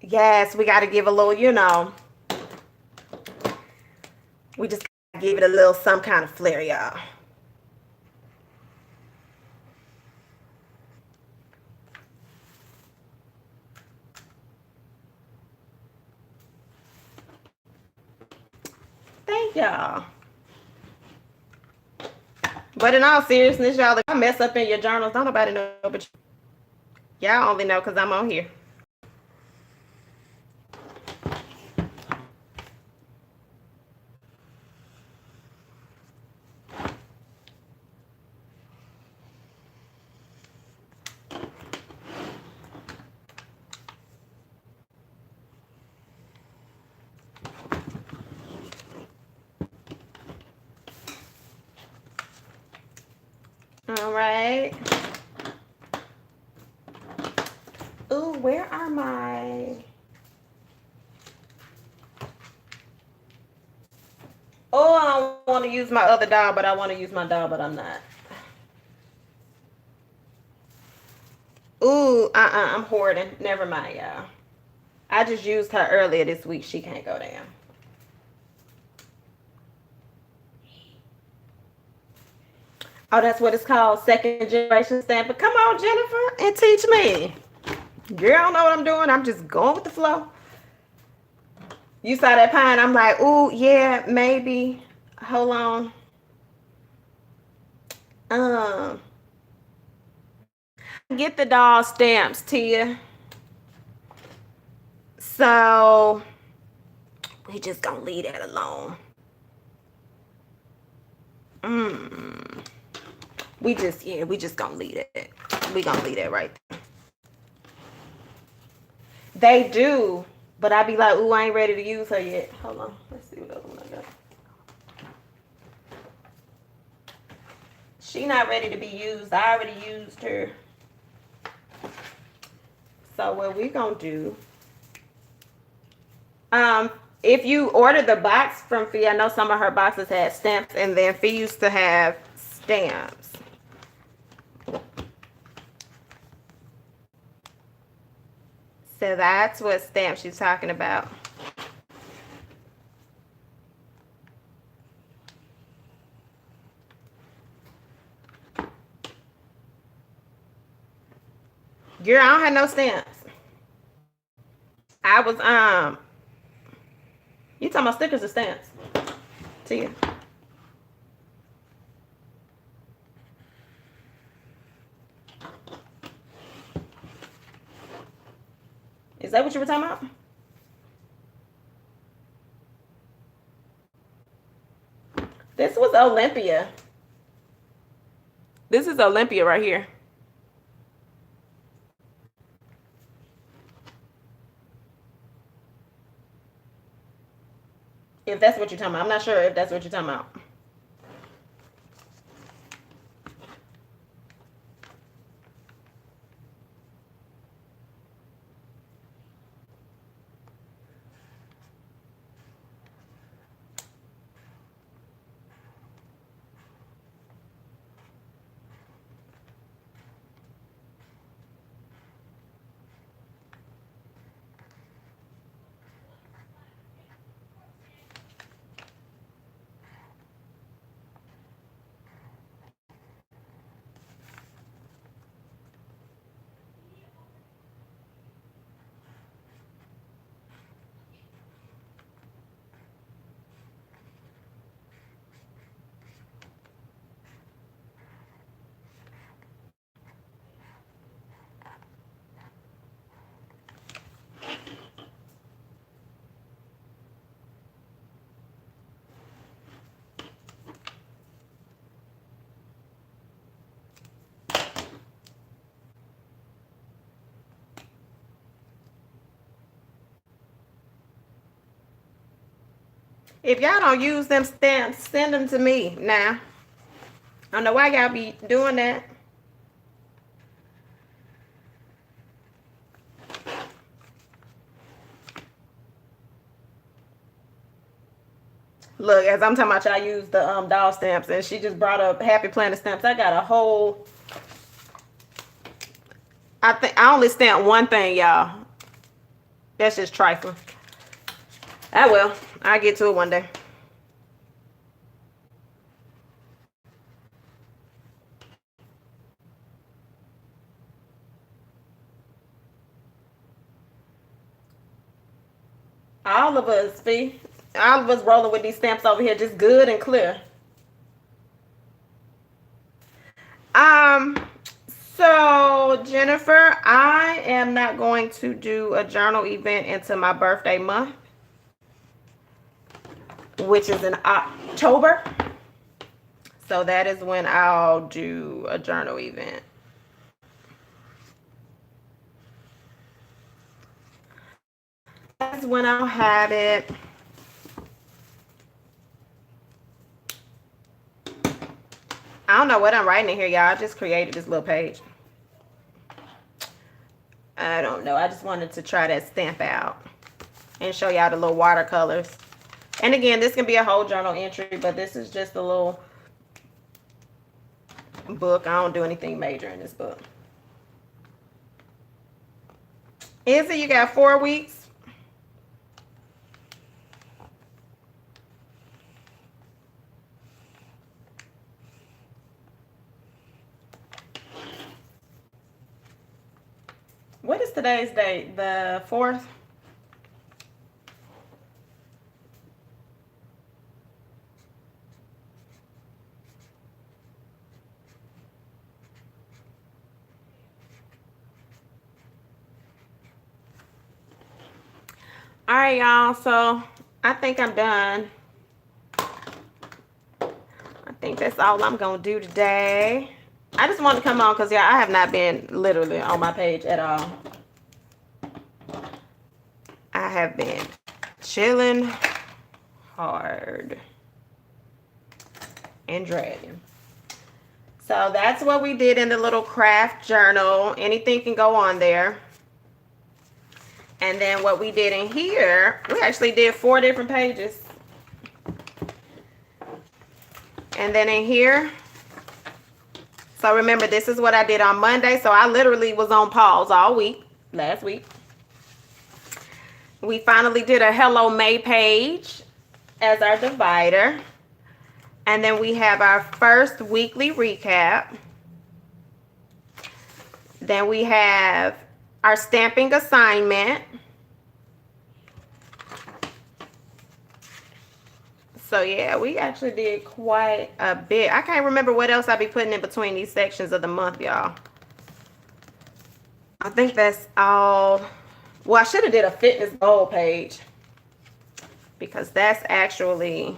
Yes, we got to give a little, we just give it a little some kind of flair, y'all. Thank y'all. But in all seriousness, y'all, if I mess up in your journals, don't nobody know but y'all only know because I'm on here. All right. Ooh, where are my... Oh, I don't want to use my other doll, but I want to use my doll, but I'm not. Ooh, I'm hoarding. Never mind, y'all. I just used her earlier this week. She can't go down. Oh, that's what it's called, second generation stamp. But come on, Jennifer, and teach me. Girl, I don't know what I'm doing. I'm just going with the flow. You saw that pine. I'm like, ooh, yeah, maybe. Hold on. Um, get the doll stamps, Tia. So we just gonna leave that alone. We just gonna leave it. We gonna leave that right there. They do, but I be like, ooh, I ain't ready to use her yet. Hold on, let's see what other one I got. She not ready to be used. I already used her. So what we gonna do? If you order the box from Fee, I know some of her boxes had stamps, and then Fee used to have stamps. So that's what stamp she's talking about. Girl, I don't have no stamps. I was you talking about stickers or stamps? Tia. Is that what you were talking about? This was Olympia. This is Olympia right here. If that's what you're talking about. I'm not sure if that's what you're talking about. If y'all don't use them stamps, send them to me now. I don't know why y'all be doing that. Look, as I'm talking about y'all use the doll stamps, and she just brought up Happy Planet stamps. I got a whole... I think I only stamped one thing, y'all. That's just trifling. Ah, well, I'll get to it one day. All of us, Fee. All of us rolling with these stamps over here, just good and clear. So Jennifer, I am not going to do a journal event into my birthday month, which is in October. So that is when I'll do a journal event. That's when I'll have it. I don't know what I'm writing in here, y'all. I just created this little page. I don't know. I just wanted to try that stamp out and show y'all the little watercolors. And again, this can be a whole journal entry, but this is just a little book. I don't do anything major in this book. Izzy, you got 4 weeks. What is today's date? The 4th? All right, y'all. So I think I'm done. I think that's all I'm going to do today. I just wanted to come on because, yeah, I have not been literally on my page at all. I have been chilling hard and dragging. So that's what we did in the little craft journal. Anything can go on there. And then what we did in here, we actually did 4 different pages. And then in here, so remember, this is what I did on Monday. So I literally was on pause all week, last week. We finally did a Hello May page as our divider. And then we have our first weekly recap. Then we have our stamping assignment. So yeah, we actually did quite a bit. I can't remember what else I'll be putting in between these sections of the month, y'all. I think that's all. Well, I should have did a fitness goal page because that's actually,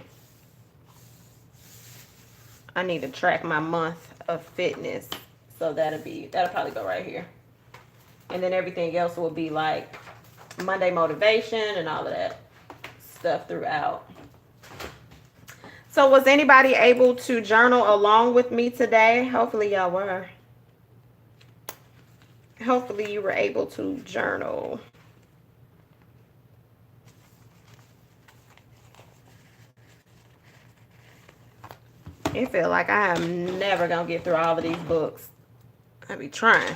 I need to track my month of fitness. So that'll probably go right here. And then everything else will be like Monday motivation and all of that stuff throughout. So was anybody able to journal along with me today? Hopefully y'all were. Hopefully you were able to journal. I feel like I am never going to get through all of these books. I be trying.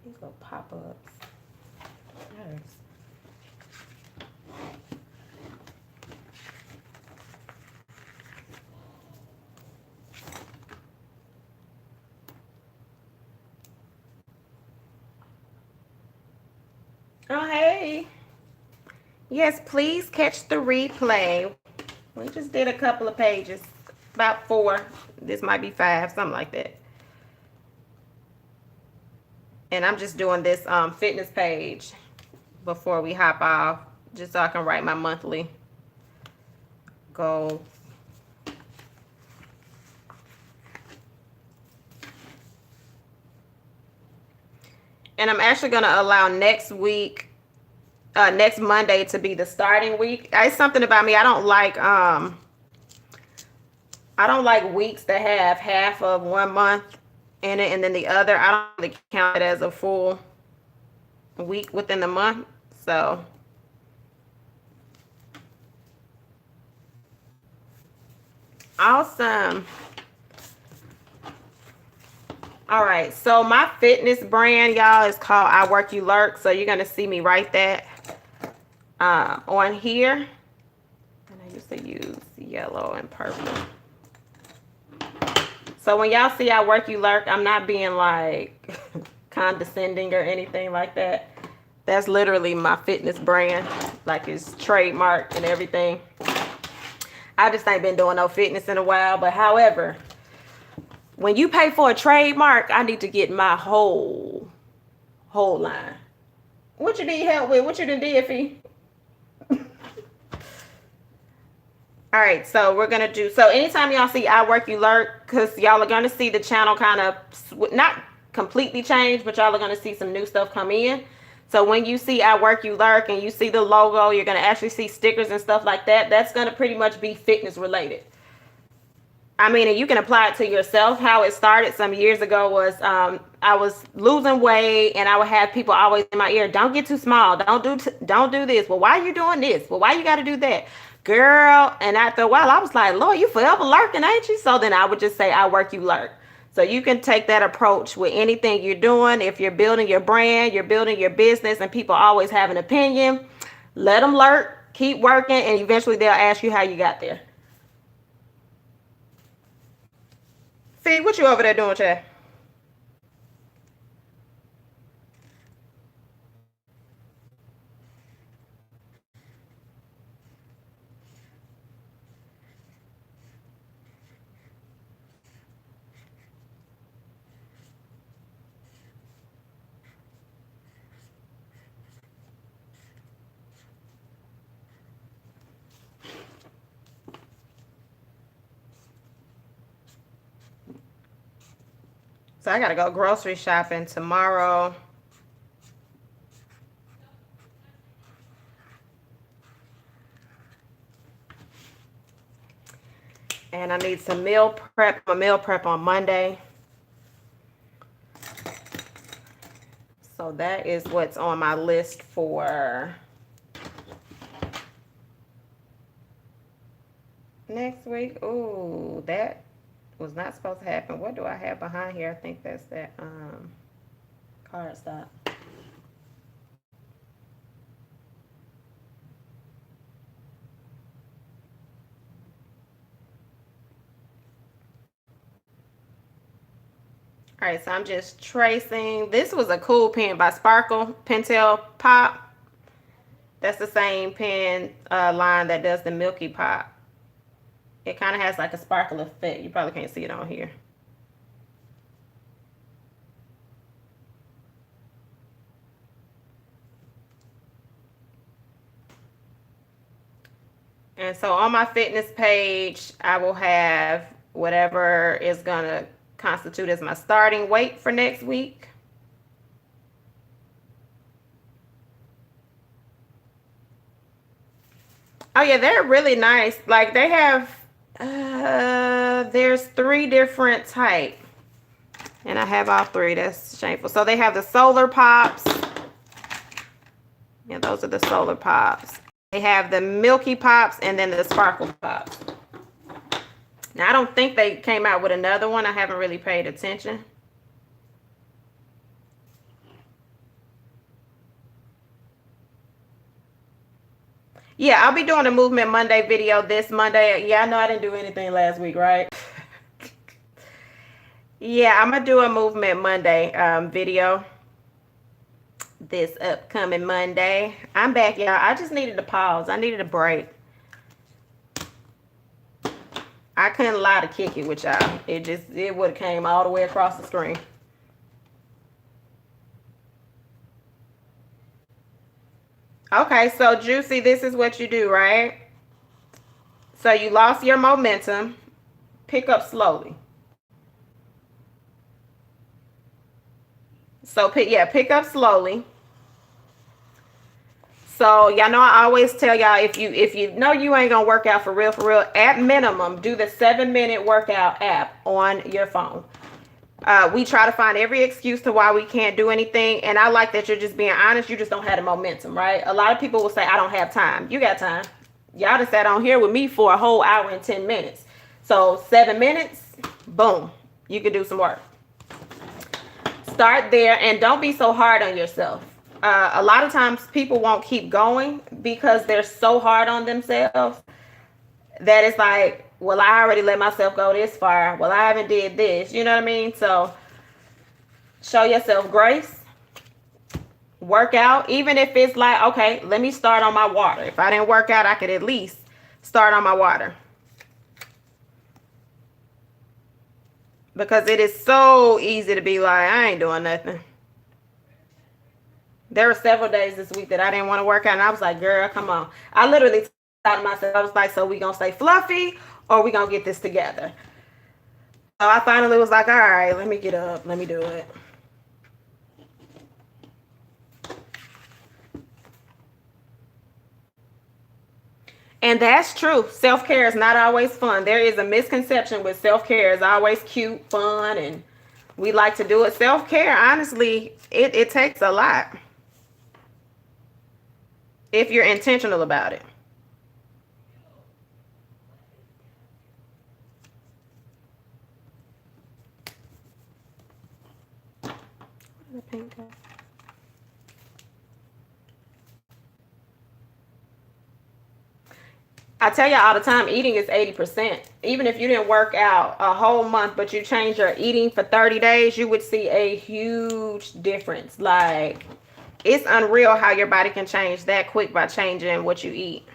These little pop-ups. Yes. Oh, hey. Yes, please catch the replay. We just did a couple of pages. About 4. This might be 5, something like that. And I'm just doing this fitness page before we hop off, just so I can write my monthly goals. And I'm actually going to allow next week, next Monday to be the starting week. It's something about me. I don't like weeks that have half of 1 month in it and then the other. I don't really count it as a full week within the month. So awesome. All right, so my fitness brand, y'all, is called I Work You Lurk. So you're going to see me write that on here. And I used to use yellow and purple. So when y'all see I Work You Lurk, I'm not being like condescending or anything like that. That's literally my fitness brand. Like it's trademarked and everything. I just ain't been doing no fitness in a while. But however, when you pay for a trademark, I need to get my whole line. What you need help with? What you done did, Fee? All right, so we're going to do, so anytime y'all see I Work You Lurk, because y'all are going to see the channel kind of, not completely change, but y'all are going to see some new stuff come in. So when you see I Work You Lurk and you see the logo, you're going to actually see stickers and stuff like that. That's going to pretty much be fitness related. I mean, and you can apply it to yourself. How it started some years ago was I was losing weight, and I would have people always in my ear, "Don't get too small. Don't do this. Well, why are you doing this? Well, why you got to do that, girl?" And after a while, I was like, "Lord, you forever lurking, ain't you?" So then I would just say, "I work, you lurk." So you can take that approach with anything you're doing. If you're building your brand, you're building your business, and people always have an opinion, let them lurk. Keep working, and eventually they'll ask you how you got there. See, what you over there doing, Chad? So I gotta go grocery shopping tomorrow. And I need some meal prep. A meal prep on Monday. So that is what's on my list for next week. Ooh, that was not supposed to happen. What do I have behind here? I think that's that card stop. All right, so I'm just tracing. This was a cool pen by Sparkle Pentel Pop. That's the same pen line that does the Milky Pop. It kind of has like a sparkle effect. You probably can't see it on here. And so on my fitness page, I will have whatever is going to constitute as my starting weight for next week. Oh yeah, they're really nice. Like they have, there's 3 different type. And I have all 3. That's shameful. So they have the Solar Pops. Yeah, those are the Solar Pops. They have the Milky Pops and then the Sparkle Pops. Now, I don't think they came out with another one. I haven't really paid attention. Yeah, I'll be doing a Movement Monday video this Monday. Yeah, I know I didn't do anything last week, right? Yeah, I'm going to do a Movement Monday video this upcoming Monday. I'm back, y'all. I just needed a pause. I needed a break. I couldn't allow to kick it with y'all. It would have came all the way across the screen. Okay, so Juicy, this is what you do, right? So you lost your momentum. Pick up slowly. So pick up slowly. So y'all know I always tell y'all if you know you ain't gonna work out for real, at minimum, do the 7-minute workout app on your phone. We try to find every excuse to why we can't do anything, and I like that you're just being honest. You just don't have the momentum, right? A lot of people will say, I don't have time. You got time. Y'all just sat on here with me for a whole hour and 10 minutes. So 7 minutes, boom, you can do some work. Start there, and don't be so hard on yourself. A lot of times people won't keep going because they're so hard on themselves that it's like, well, I already let myself go this far. Well, I haven't did this. You know what I mean? So show yourself grace. Work out. Even if it's like, okay, let me start on my water. If I didn't work out, I could at least start on my water. Because it is so easy to be like, I ain't doing nothing. There were several days this week that I didn't want to work out, and I was like, girl, come on. I literally thought to myself, I was like, so we gonna stay fluffy or we gonna get this together? So I finally was like, all right, let me get up, let me do it. And that's true. Self-care is not always fun. There is a misconception with self-care is always cute, fun, and we like to do it. Self-care, honestly, it takes a lot if you're intentional about it. I tell you all the time, eating is 80%. Even if you didn't work out a whole month, but you change your eating for 30 days, you would see a huge difference. Like, it's unreal how your body can change that quick by changing what you eat.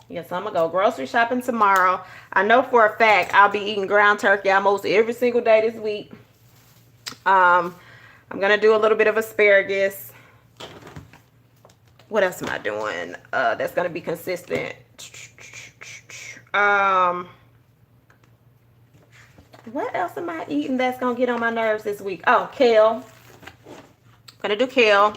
Yes, I'm gonna go grocery shopping tomorrow. I know for a fact I'll be eating ground turkey almost every single day this week. I'm gonna do a little bit of asparagus. What else am I doing? That's gonna be consistent. What else am I eating that's gonna get on my nerves this week? Oh, kale. Gonna do kale.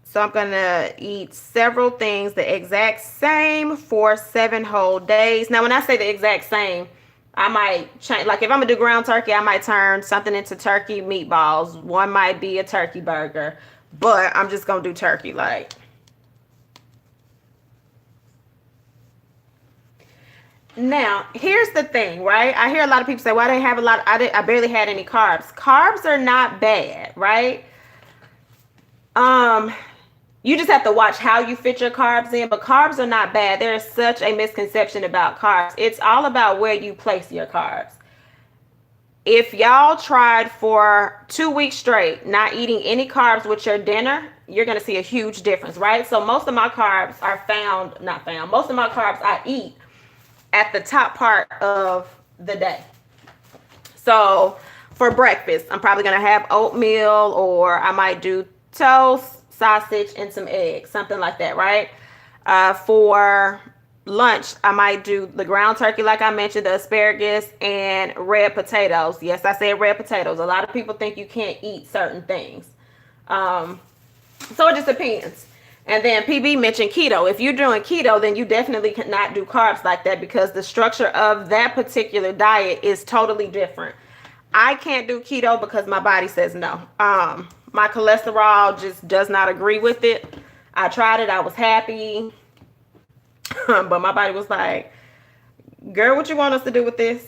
So I'm gonna eat several things the exact same for 7 whole days. Now, when I say the exact same, I might change. Like if I'm gonna do ground turkey, I might turn something into turkey meatballs. One might be a turkey burger, but I'm just gonna do turkey. Like, now here's the thing, right? I hear a lot of people say, "Well, I didn't have a lot. I barely had any carbs." Carbs are not bad, right? Um, You just have to watch how you fit your carbs in, but carbs are not bad. There is such a misconception about carbs. It's all about where you place your carbs. If y'all tried for 2 weeks straight not eating any carbs with your dinner, you're going to see a huge difference, right? So most of my carbs are most of my carbs I eat at the top part of the day. So for breakfast, I'm probably going to have oatmeal, or I might do toast, sausage, and some eggs, something like that, right? For lunch, I might do the ground turkey, like I mentioned, the asparagus, and red potatoes. Yes, I said red potatoes. A lot of people think you can't eat certain things. So it just depends. And then PB mentioned keto. If you're doing keto, then you definitely cannot do carbs like that because the structure of that particular diet is totally different. I can't do keto because my body says no. My cholesterol just does not agree with it. I tried it. I was happy. But my body was like, girl, what you want us to do with this?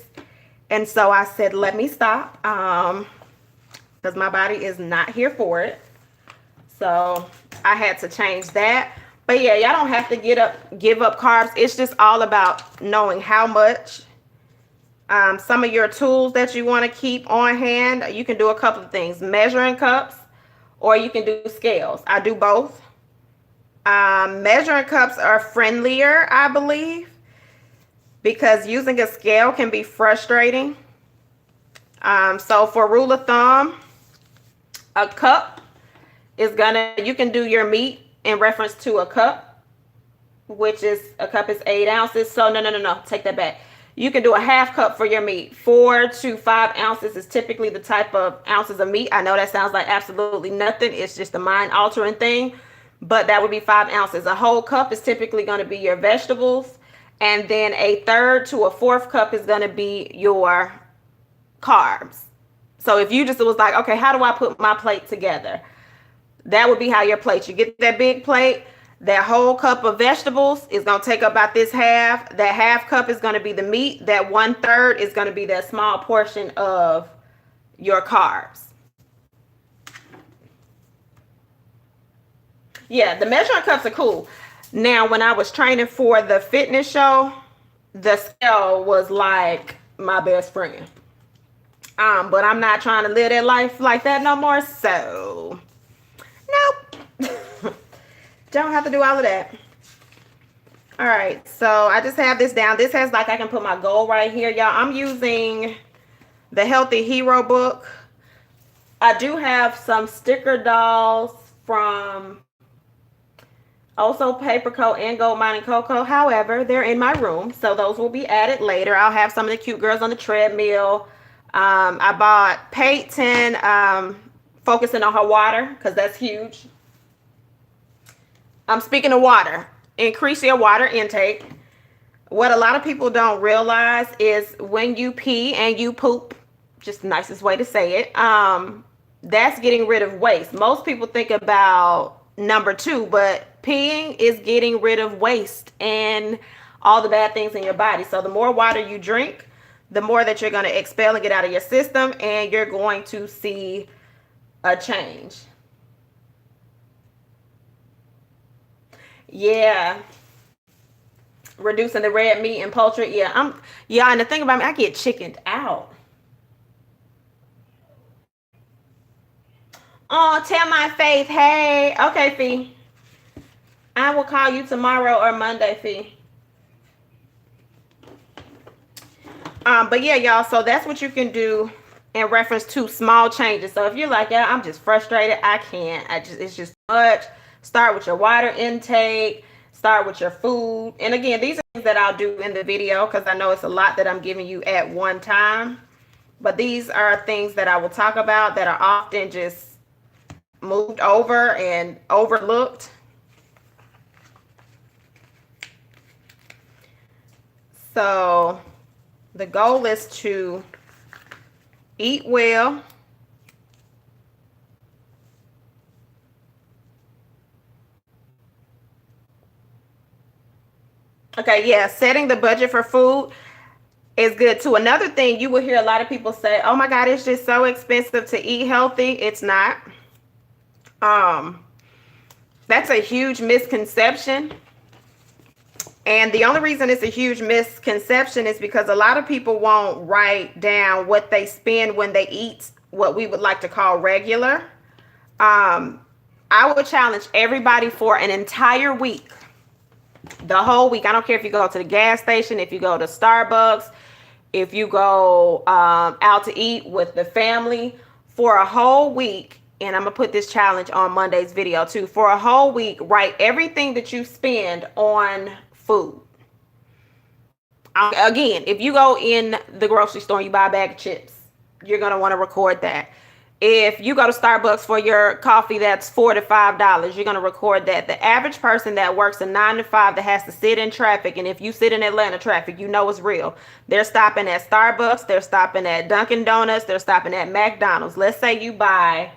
And so I said, let me stop. Because my body is not here for it. So I had to change that. But yeah, y'all don't have to give up carbs. It's just all about knowing how much. Some of your tools that you want to keep on hand, you can do a couple of things. Measuring cups, or you can do scales. I do both. Measuring cups are friendlier, I believe, because using a scale can be frustrating. So for rule of thumb, a cup is you can do your meat in reference to a cup, which is, a cup is 8 ounces. So no, take that back. You can do a half cup for your meat. 4 to 5 ounces is typically the type of ounces of meat. I know that sounds like absolutely nothing. It's just a mind-altering thing, but that would be 5 ounces. A whole cup is typically going to be your vegetables, and then a third to a fourth cup is going to be your carbs. So if you just was like, okay, how do I put my plate together? That would be how your plate. You get that big plate. That whole cup of vegetables is going to take up about this half. That half cup is going to be the meat. That 1/3 is going to be that small portion of your carbs. Yeah, the measuring cups are cool. Now, when I was training for the fitness show, the scale was like my best friend. But I'm not trying to live that life like that no more. So, nope. Don't have to do all of that. All right, so I just have this down. This has, like, I can put my goal right here, y'all. I'm using the Healthy Hero book. I do have some sticker dolls from also Paper Coat and Gold Mining Cocoa. However, they're in my room, so those will be added later. I'll have some of the cute girls on the treadmill. I bought Peyton, focusing on her water, because that's huge. Speaking of water, increase your water intake. What a lot of people don't realize is when you pee and you poop, just the nicest way to say it, that's getting rid of waste. Most people think about number two, but peeing is getting rid of waste and all the bad things in your body. So the more water you drink, the more that you're going to expel and get out of your system, and you're going to see a change. Yeah. Reducing the red meat and poultry. Yeah, and the thing about me, I get chickened out. Oh, tell my Faith, hey. Okay, Fee. I will call you tomorrow or Monday, Fee. But yeah, y'all, so that's what you can do in reference to small changes. So if you're like, yeah, I'm just frustrated, I can't. It's just too much. Start with your water intake. Start with your food. And again, these are things that I'll do in the video because I know it's a lot that I'm giving you at one time. But these are things that I will talk about that are often just moved over and overlooked. So the goal is to eat well. Okay, yeah, setting the budget for food is good too. Another thing you will hear a lot of people say, oh my God, it's just so expensive to eat healthy. It's not. That's a huge misconception. And the only reason it's a huge misconception is because a lot of people won't write down what they spend when they eat what we would like to call regular. I would challenge everybody for an entire week, the whole week. I don't care if you go to the gas station, if you go to Starbucks, if you go out to eat with the family, for a whole week. And I'm going to put this challenge on Monday's video too. For a whole week, write everything that you spend on food. Again, if you go in the grocery store and you buy a bag of chips, you're going to want to record that. If you go to Starbucks for your coffee, that's $4 to $5. You're going to record that. The average person that works a 9 to 5 that has to sit in traffic, and if you sit in Atlanta traffic, you know it's real. They're stopping at Starbucks. They're stopping at Dunkin' Donuts. They're stopping at McDonald's. Let's say you buy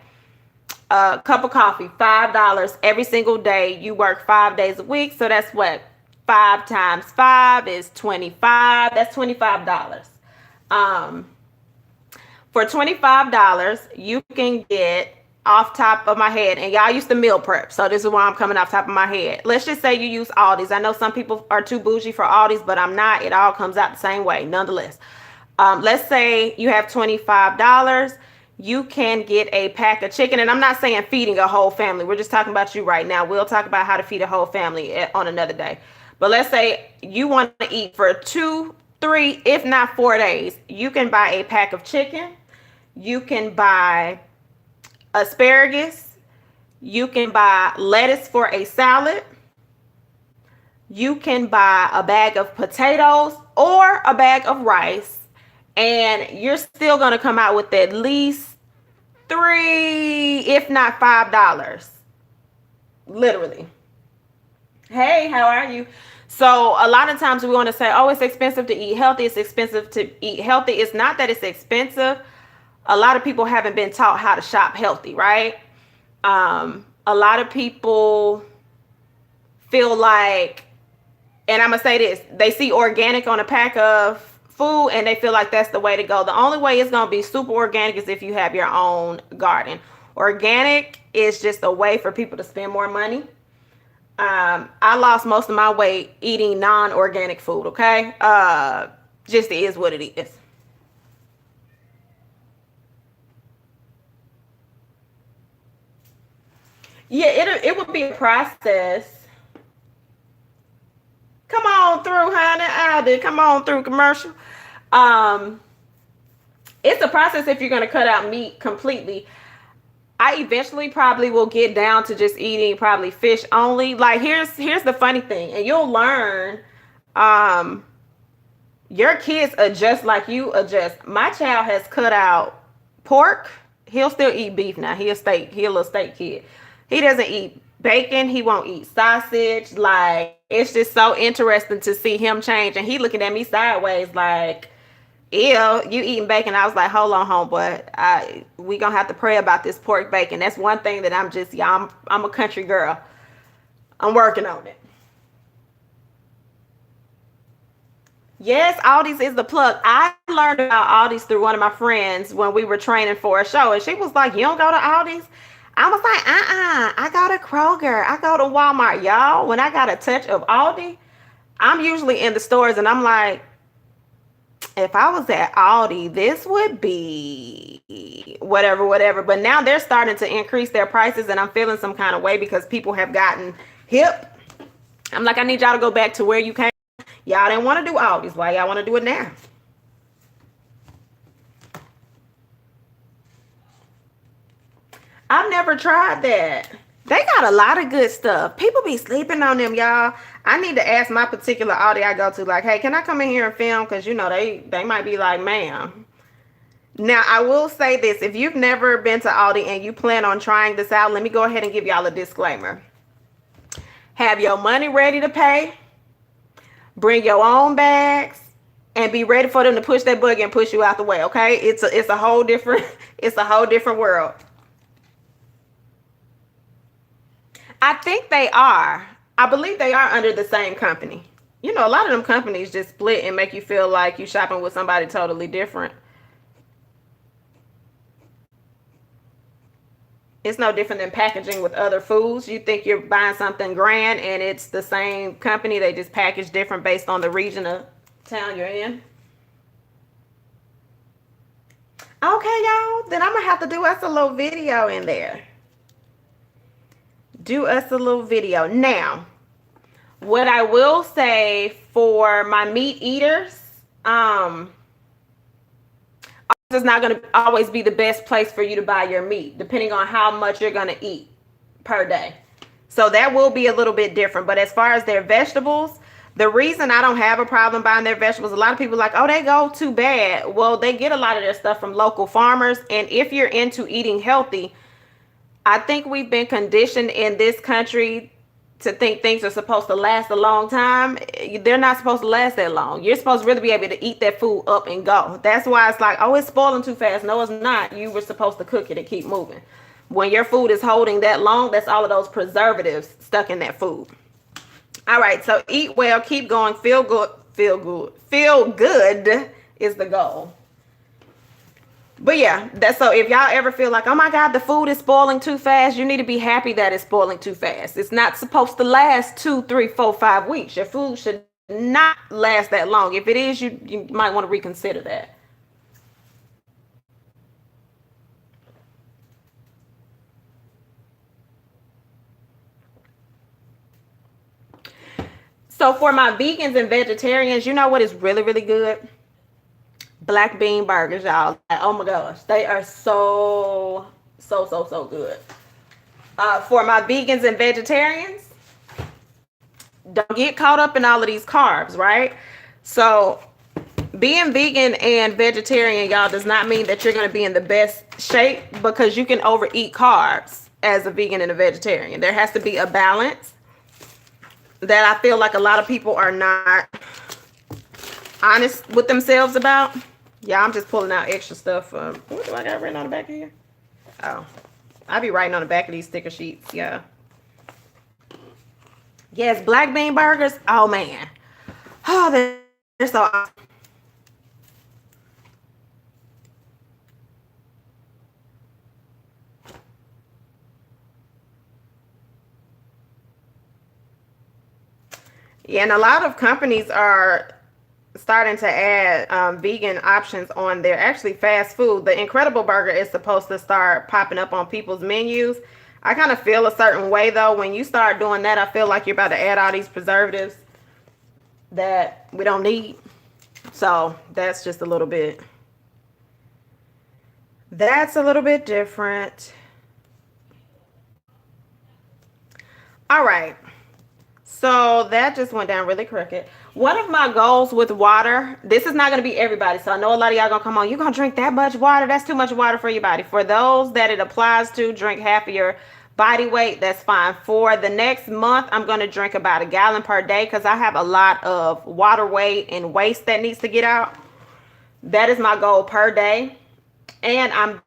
a cup of coffee, $5 every single day. You work 5 days a week. So that's what? 5 times 5 is 25. That's $25. For $25, you can get, off top of my head, and y'all used to meal prep, so this is why I'm coming off top of my head. Let's just say you use Aldi's. I know some people are too bougie for Aldi's, but I'm not. It all comes out the same way, nonetheless. Let's say you have $25. You can get a pack of chicken, and I'm not saying feeding a whole family. We're just talking about you right now. We'll talk about how to feed a whole family on another day. But let's say you want to eat for 2, 3, if not 4 days. You can buy a pack of chicken. You can buy asparagus. You can buy lettuce for a salad. You can buy a bag of potatoes or a bag of rice. And you're still going to come out with at least $3, if not $5. Literally. Hey, how are you? So a lot of times we want to say, oh, it's expensive to eat healthy. It's expensive to eat healthy. It's not that it's expensive. A lot of people haven't been taught how to shop healthy, right? A lot of people feel like, and I'm going to say this, they see organic on a pack of food and they feel like that's the way to go. The only way it's going to be super organic is if you have your own garden. Organic is just a way for people to spend more money. I lost most of my weight eating non-organic food, okay? Just is what it is. Yeah, it would be a process. Come on through, honey. Aldi, come on through commercial. It's a process if you're going to cut out meat completely. I eventually probably will get down to just eating probably fish only. Like here's the funny thing, and you'll learn Your kids adjust like you adjust. My child has cut out pork. He'll still eat beef now. He a little steak kid. He doesn't eat bacon. He won't eat sausage. Like, it's just so interesting to see him change. And he looking at me sideways like, ew, you eating bacon. I was like, hold on, homeboy. We gonna have to pray about this pork bacon. That's one thing that I'm a country girl. I'm working on it. Yes, Aldi's is the plug. I learned about Aldi's through one of my friends when we were training for a show, and she was like, "You don't go to Aldi's?" I was like, I go to Kroger. I go to Walmart, y'all. When I got a touch of Aldi, I'm usually in the stores, and I'm like, if I was at Aldi, this would be whatever, whatever. But now they're starting to increase their prices, and I'm feeling some kind of way because people have gotten hip. I'm like, I need y'all to go back to where you came. Y'all didn't want to do Aldi's. Why y'all want to do it now? I've never tried that. They got a lot of good stuff. People be sleeping on them, y'all. I need to ask my particular Aldi I go to, like, hey, can I come in here and film? Because, you know, they might be like, ma'am. Now, I will say this. If you've never been to Aldi and you plan on trying this out, let me go ahead and give y'all a disclaimer. Have your money ready to pay. Bring your own bags. And be ready for them to push that buggy and push you out the way, okay? It's a whole different world. I think they are. I believe they are under the same company. You know, a lot of them companies just split and make you feel like you shopping with somebody totally different. It's no different than packaging with other foods. You think you're buying something grand and it's the same company. They just package different based on the region of town you're in. Okay, y'all. Then I'm going to have to do us a little video in there. Do us a little video. Now, what I will say for my meat eaters, is not going to always be the best place for you to buy your meat, depending on how much you're going to eat per day. So that will be a little bit different. But as far as their vegetables, the reason I don't have a problem buying their vegetables, a lot of people are like, oh, they go too bad. Well, they get a lot of their stuff from local farmers. And if you're into eating healthy, I think we've been conditioned in this country to think things are supposed to last a long time. They're not supposed to last that long. You're supposed to really be able to eat that food up and go. That's why it's like, oh, it's spoiling too fast. No, it's not. You were supposed to cook it and keep moving. When your food is holding that long, that's all of those preservatives stuck in that food. All right, so eat well, keep going, feel good, feel good is the goal. But yeah, that's so if y'all ever feel like, oh my God, the food is spoiling too fast, you need to be happy that it's spoiling too fast. It's not supposed to last 2, 3, 4, 5 weeks. Your food should not last that long. If it is, you might want to reconsider that. So for my vegans and vegetarians, you know what is really, really good? Black bean burgers, y'all. Oh my gosh, they are so good. For my vegans and vegetarians, don't get caught up in all of these carbs, right? So being vegan and vegetarian, y'all, does not mean that you're going to be in the best shape, because you can overeat carbs as a vegan and a vegetarian. There has to be a balance that I feel like a lot of people are not honest with themselves about. Yeah, I'm just pulling out extra stuff. What do I got written on the back of here? Oh, I be writing on the back of these sticker sheets. Yeah. Yes, black bean burgers. Oh man. Oh, they're so awesome. Yeah, and a lot of companies are starting to add vegan options on their actually fast food. The Incredible Burger is supposed to start popping up on people's menus. I kind of feel a certain way though. When you start doing that, I feel like you're about to add all these preservatives that we don't need. So that's just a little bit. That's a little bit different. All right. So that just went down really crooked. One of my goals with water, this is not going to be everybody. So I know a lot of y'all going to come on. You're going to drink that much water. That's too much water for your body. For those that it applies to, drink half of your body weight. That's fine. For the next month, I'm going to drink about 1 gallon per day because I have a lot of water weight and waste that needs to get out. That is my goal per day. And I'm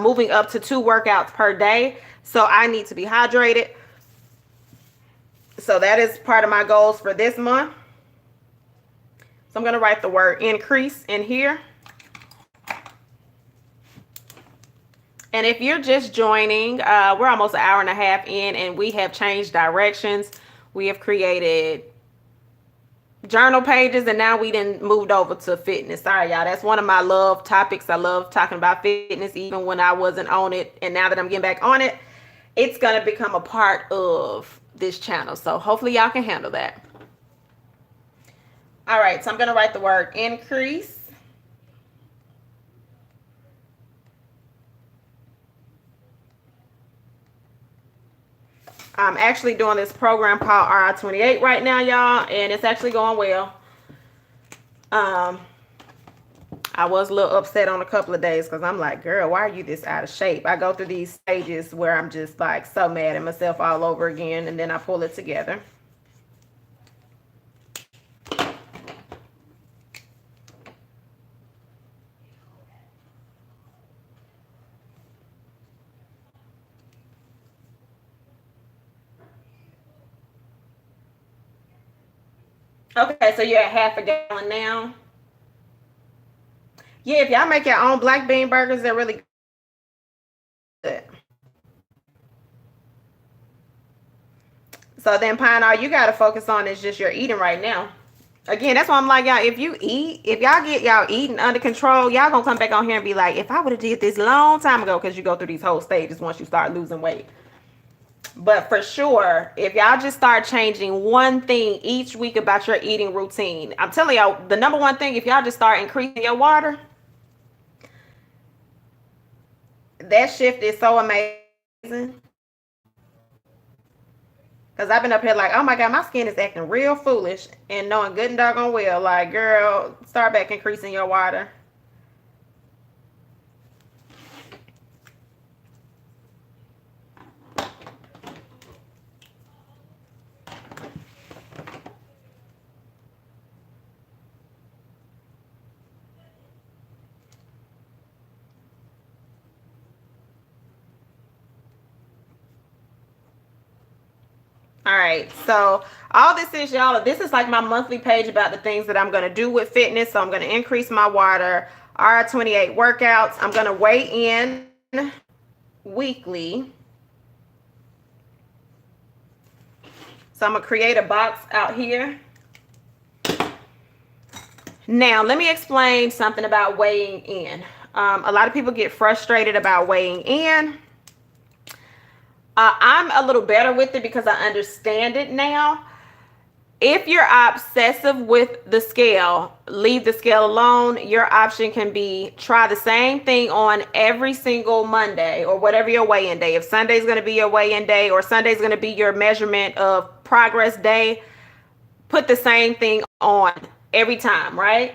moving up to 2 workouts per day. So I need to be hydrated. So that is part of my goals for this month. So I'm going to write the word increase in here. And if you're just joining, we're almost 1.5 hours in and we have changed directions. We have created journal pages and now we done moved over to fitness. Sorry, y'all. That's one of my love topics. I love talking about fitness even when I wasn't on it. And now that I'm getting back on it, it's going to become a part of this channel. So hopefully y'all can handle that. All right, so I'm going to write the word increase. I'm actually doing this program called RI28 right now, y'all, and it's actually going well. I was a little upset on a couple of days because I'm like, girl, why are you this out of shape? I go through these stages where I'm just like so mad at myself all over again, and then I pull it together. Okay, so you're at 1/2 gallon now. Yeah, if y'all make your own black bean burgers, they're really good. So then, Pine, all you got to focus on is just your eating right now. Again, that's why I'm like, y'all, if y'all get y'all eating under control, y'all gonna come back on here and be like, if I would have did this long time ago, because you go through these whole stages once you start losing weight. But for sure, if y'all just start changing one thing each week about your eating routine, I'm telling y'all, the number one thing, if y'all just start increasing your water, that shift is so amazing. Because I've been up here like, oh my God, my skin is acting real foolish. And knowing good and doggone well, like, girl, start back increasing your water. All right, so all this is, y'all, this is like my monthly page about the things that I'm going to do with fitness. So I'm going to increase my water, RI28 workouts. I'm going to weigh in weekly. So I'm going to create a box out here. Now, let me explain something about weighing in. A lot of people get frustrated about weighing in. I'm a little better with it because I understand it now. If you're obsessive with the scale, leave the scale alone. Your option can be try the same thing on every single Monday or whatever your weigh-in day. If Sunday's going to be your weigh-in day or Sunday's going to be your measurement of progress day, put the same thing on every time, right?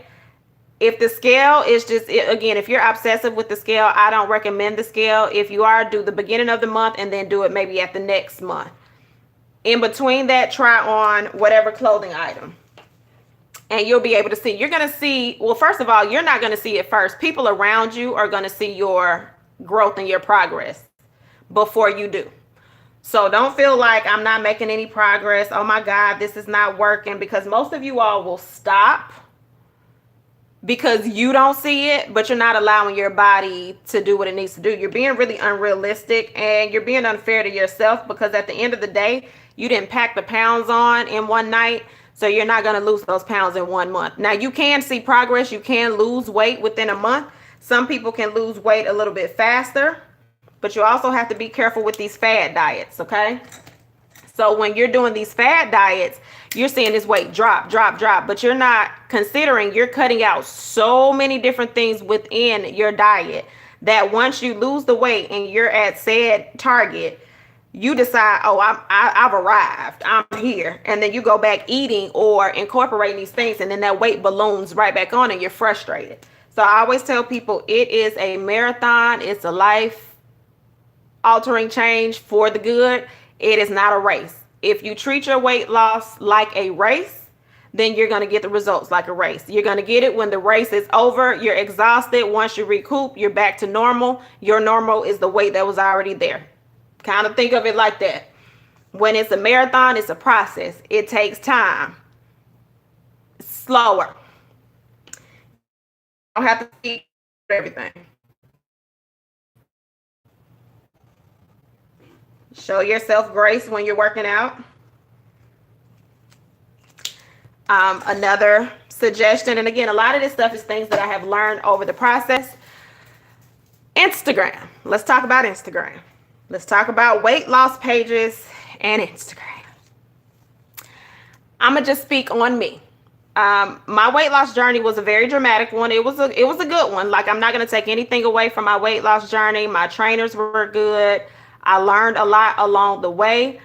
If the scale is just, again, if you're obsessive with the scale, I don't recommend the scale. If you are, do the beginning of the month and then do it maybe at the next month. In between that, try on whatever clothing item. And you'll be able to see. You're going to see, well, first of all, you're not going to see it first. People around you are going to see your growth and your progress before you do. So don't feel like I'm not making any progress. Oh my God, this is not working, because most of you all will stop because you don't see it, but you're not allowing your body to do what it needs to do. You're being really unrealistic and you're being unfair to yourself, because at the end of the day, you didn't pack the pounds on in one night. So you're not going to lose those pounds in 1 month. Now you can see progress. You can lose weight within a month. Some people can lose weight a little bit faster, but you also have to be careful with these fad diets. Okay. So when you're doing these fad diets, you're seeing this weight drop, but you're not considering you're cutting out so many different things within your diet that once you lose the weight and you're at said target, you decide, oh, I've arrived, I'm here, and then you go back eating or incorporating these things, and then that weight balloons right back on, and you're frustrated. So I always tell people it is a marathon. It's a life altering change for the good. It is not a race. If you treat your weight loss like a race, then you're going to get the results like a race. You're going to get it when the race is over. You're exhausted. Once you recoup, you're back to normal. Your normal is the weight that was already there. Kind of think of it like that. When it's a marathon, it's a process. It takes time. It's slower. You don't have to eat everything. Show yourself grace when you're working out. Another suggestion, and again, a lot of this stuff is things that I have learned over the process. Instagram. Let's talk about Instagram. Let's talk about weight loss pages and Instagram. I'm gonna just speak on me. My weight loss journey was a very dramatic one. It was a good one. Like, I'm not gonna take anything away from my weight loss journey. My trainers were good. I learned a lot along the way.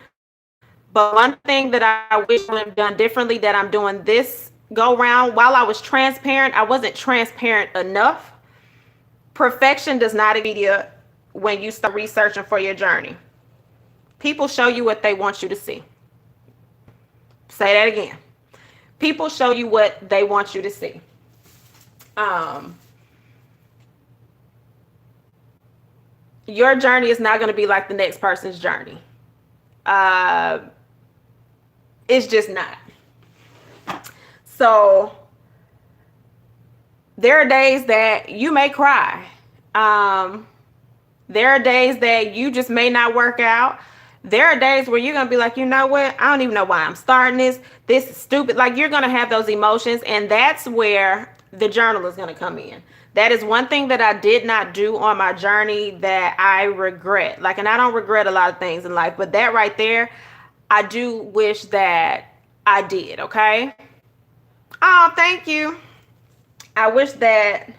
But one thing that I wish I would have done differently that I'm doing this go round, while I was transparent, I wasn't transparent enough. Perfection does not exist when you start researching for your journey. People show you what they want you to see. Say that again. People show you what they want you to see. Your journey is not going to be like the next person's journey. It's just not. So there are days that you may cry. There are days that you just may not work out. There are days where you're going to be like, you know what? I don't even know why I'm starting this. This is stupid. Like, you're going to have those emotions. And that's where the journal is going to come in. That is one thing that I did not do on my journey that I regret. Like, and I don't regret a lot of things in life, but that right there, I do wish that I did. Okay. Oh, thank you. I wish that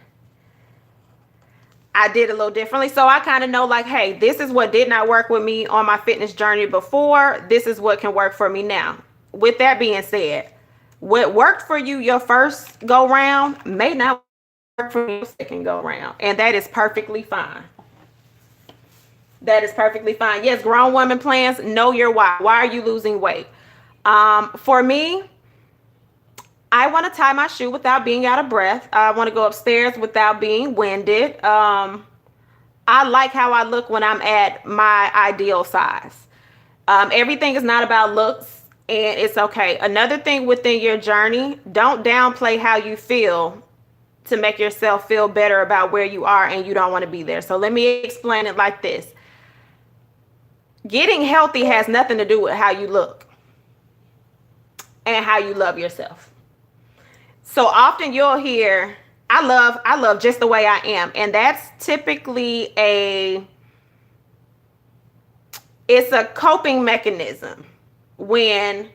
I did a little differently. So I kind of know, like, hey, this is what did not work with me on my fitness journey before. This is what can work for me now. With that being said, what worked for you your first go round may not work for your second go round. And that is perfectly fine. That is perfectly fine. Yes, grown woman plans, know your why. Why are you losing weight? For me, I want to tie my shoe without being out of breath. I want to go upstairs without being winded. I like how I look when I'm at my ideal size. Everything is not about looks, and it's okay. Another thing within your journey, don't downplay how you feel to make yourself feel better about where you are and you don't want to be there. So let me explain it like this. Getting healthy has nothing to do with how you look and how you love yourself. So often you'll hear, I love just the way I am. And that's typically it's a coping mechanism when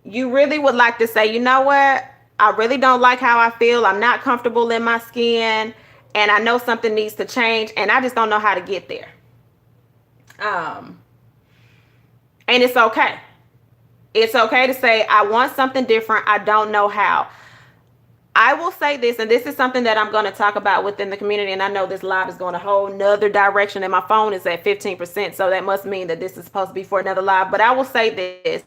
you really would like to say, you know what? I really don't like how I feel. I'm not comfortable in my skin, and I know something needs to change, and I just don't know how to get there. And it's okay. It's okay to say, I want something different. I don't know how. I will say this, and this is something that I'm going to talk about within the community. And I know this live is going a whole nother direction, and my phone is at 15%. So that must mean that this is supposed to be for another live. But I will say this.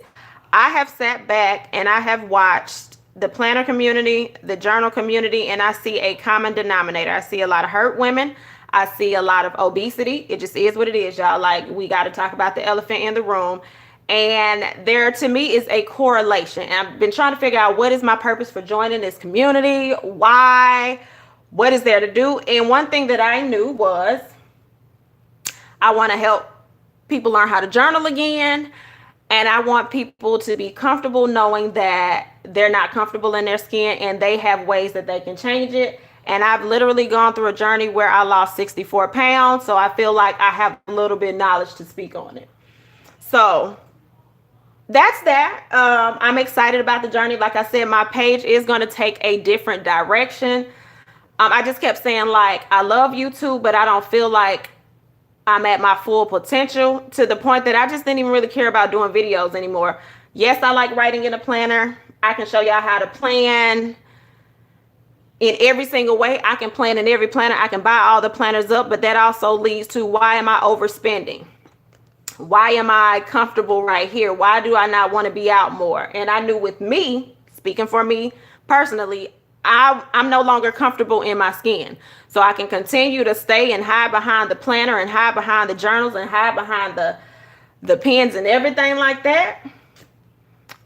I have sat back and I have watched the planner community, the journal community, and I see a common denominator. I see a lot of hurt women. I see a lot of obesity. It just is what it is, y'all. Like, we got to talk about the elephant in the room. And there, to me, is a correlation. And I've been trying to figure out, what is my purpose for joining this community? Why? What is there to do? And one thing that I knew was I want to help people learn how to journal again. And I want people to be comfortable knowing that they're not comfortable in their skin and they have ways that they can change it. And I've literally gone through a journey where I lost 64 pounds. So I feel like I have a little bit of knowledge to speak on it. So that's that. I'm excited about the journey. Like I said, my page is going to take a different direction. I just kept saying, like, I love YouTube, but I don't feel like I'm at my full potential, to the point that I just didn't even really care about doing videos anymore. Yes, I like writing in a planner. I can show y'all how to plan in every single way. I can plan in every planner. I can buy all the planners up, but that also leads to, why am I overspending? Why am I comfortable right here? Why do I not want to be out more? And I knew with me, speaking for me personally, I'm no longer comfortable in my skin. So I can continue to stay and hide behind the planner and hide behind the journals and hide behind the pens and everything like that.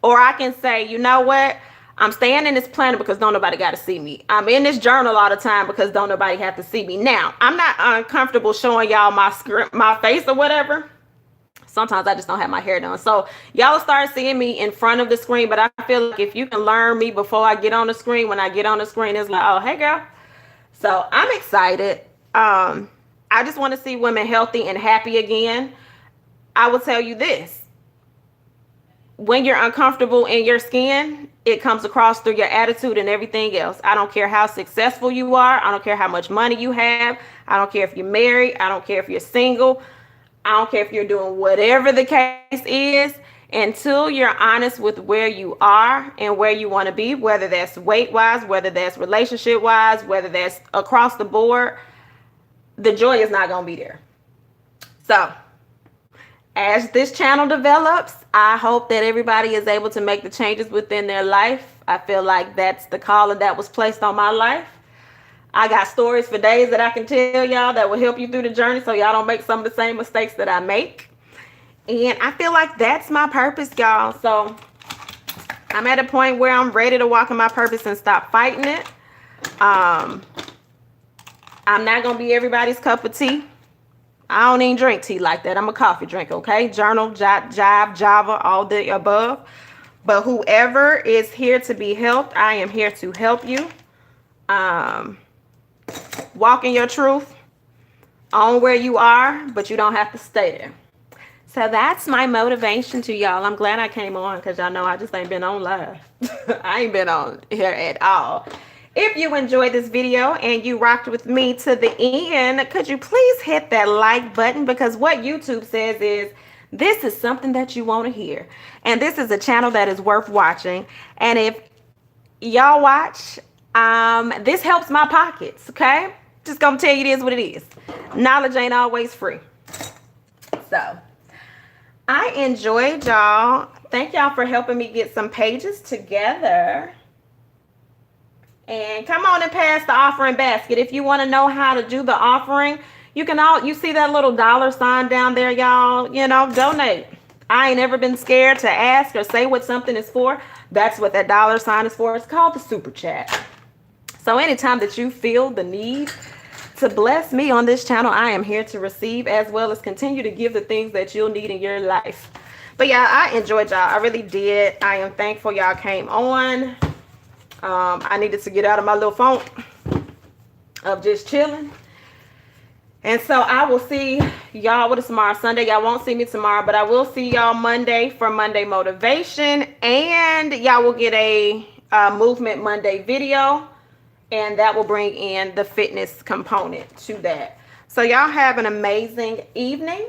Or I can say, you know what? I'm staying in this planner because don't nobody got to see me. I'm in this journal all the time because don't nobody have to see me. Now, I'm not uncomfortable showing y'all my face or whatever. Sometimes I just don't have my hair done. So y'all start seeing me in front of the screen. But I feel like if you can learn me before I get on the screen, when I get on the screen, it's like, oh, hey, girl. So I'm excited. I just want to see women healthy and happy again. I will tell you this. When you're uncomfortable in your skin, it comes across through your attitude and everything else. I don't care how successful you are. I don't care how much money you have. I don't care if you're married. I don't care if you're single. I don't care if you're doing whatever the case is. Until you're honest with where you are and where you want to be, whether that's weight-wise, whether that's relationship-wise, whether that's across the board, the joy is not going to be there. So, as this channel develops, I hope that everybody is able to make the changes within their life. I feel like that's the calling that was placed on my life. I got stories for days that I can tell y'all that will help you through the journey so y'all don't make some of the same mistakes that I make. And I feel like that's my purpose, y'all. So I'm at a point where I'm ready to walk in my purpose and stop fighting it. I'm not going to be everybody's cup of tea. I don't even drink tea like that. I'm a coffee drinker, okay? Journal, Jot, Jive, Java, all the above. But whoever is here to be helped, I am here to help you. Walk in your truth. Own where you are, but you don't have to stay there. So that's my motivation to y'all. I'm glad I came on because y'all know I just ain't been on live. I ain't been on here at all. If you enjoyed this video and you rocked with me to the end, could you please hit that like button? Because what YouTube says is, this is something that you want to hear. And this is a channel that is worth watching. And if y'all watch, this helps my pockets, okay? Just gonna tell you it is what it is. Knowledge ain't always free. So I enjoyed y'all. Thank y'all for helping me get some pages together. And come on and pass the offering basket. If you want to know how to do the offering, you see that little $ down there, y'all. You know, donate. I ain't ever been scared to ask or say what something is for. That's what that $ is for. It's called the super chat. So anytime that you feel the need to bless me on this channel, I am here to receive, as well as continue to give the things that you'll need in your life. But yeah, I enjoyed y'all. I really did. I am thankful y'all came on. I needed to get out of my little funk of just chilling. And so I will see y'all, what is tomorrow? Sunday. Y'all won't see me tomorrow, but I will see y'all Monday for Monday Motivation. And y'all will get a Movement Monday video. And that will bring in the fitness component to that. So y'all have an amazing evening.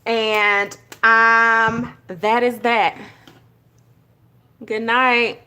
And that is that. Good night.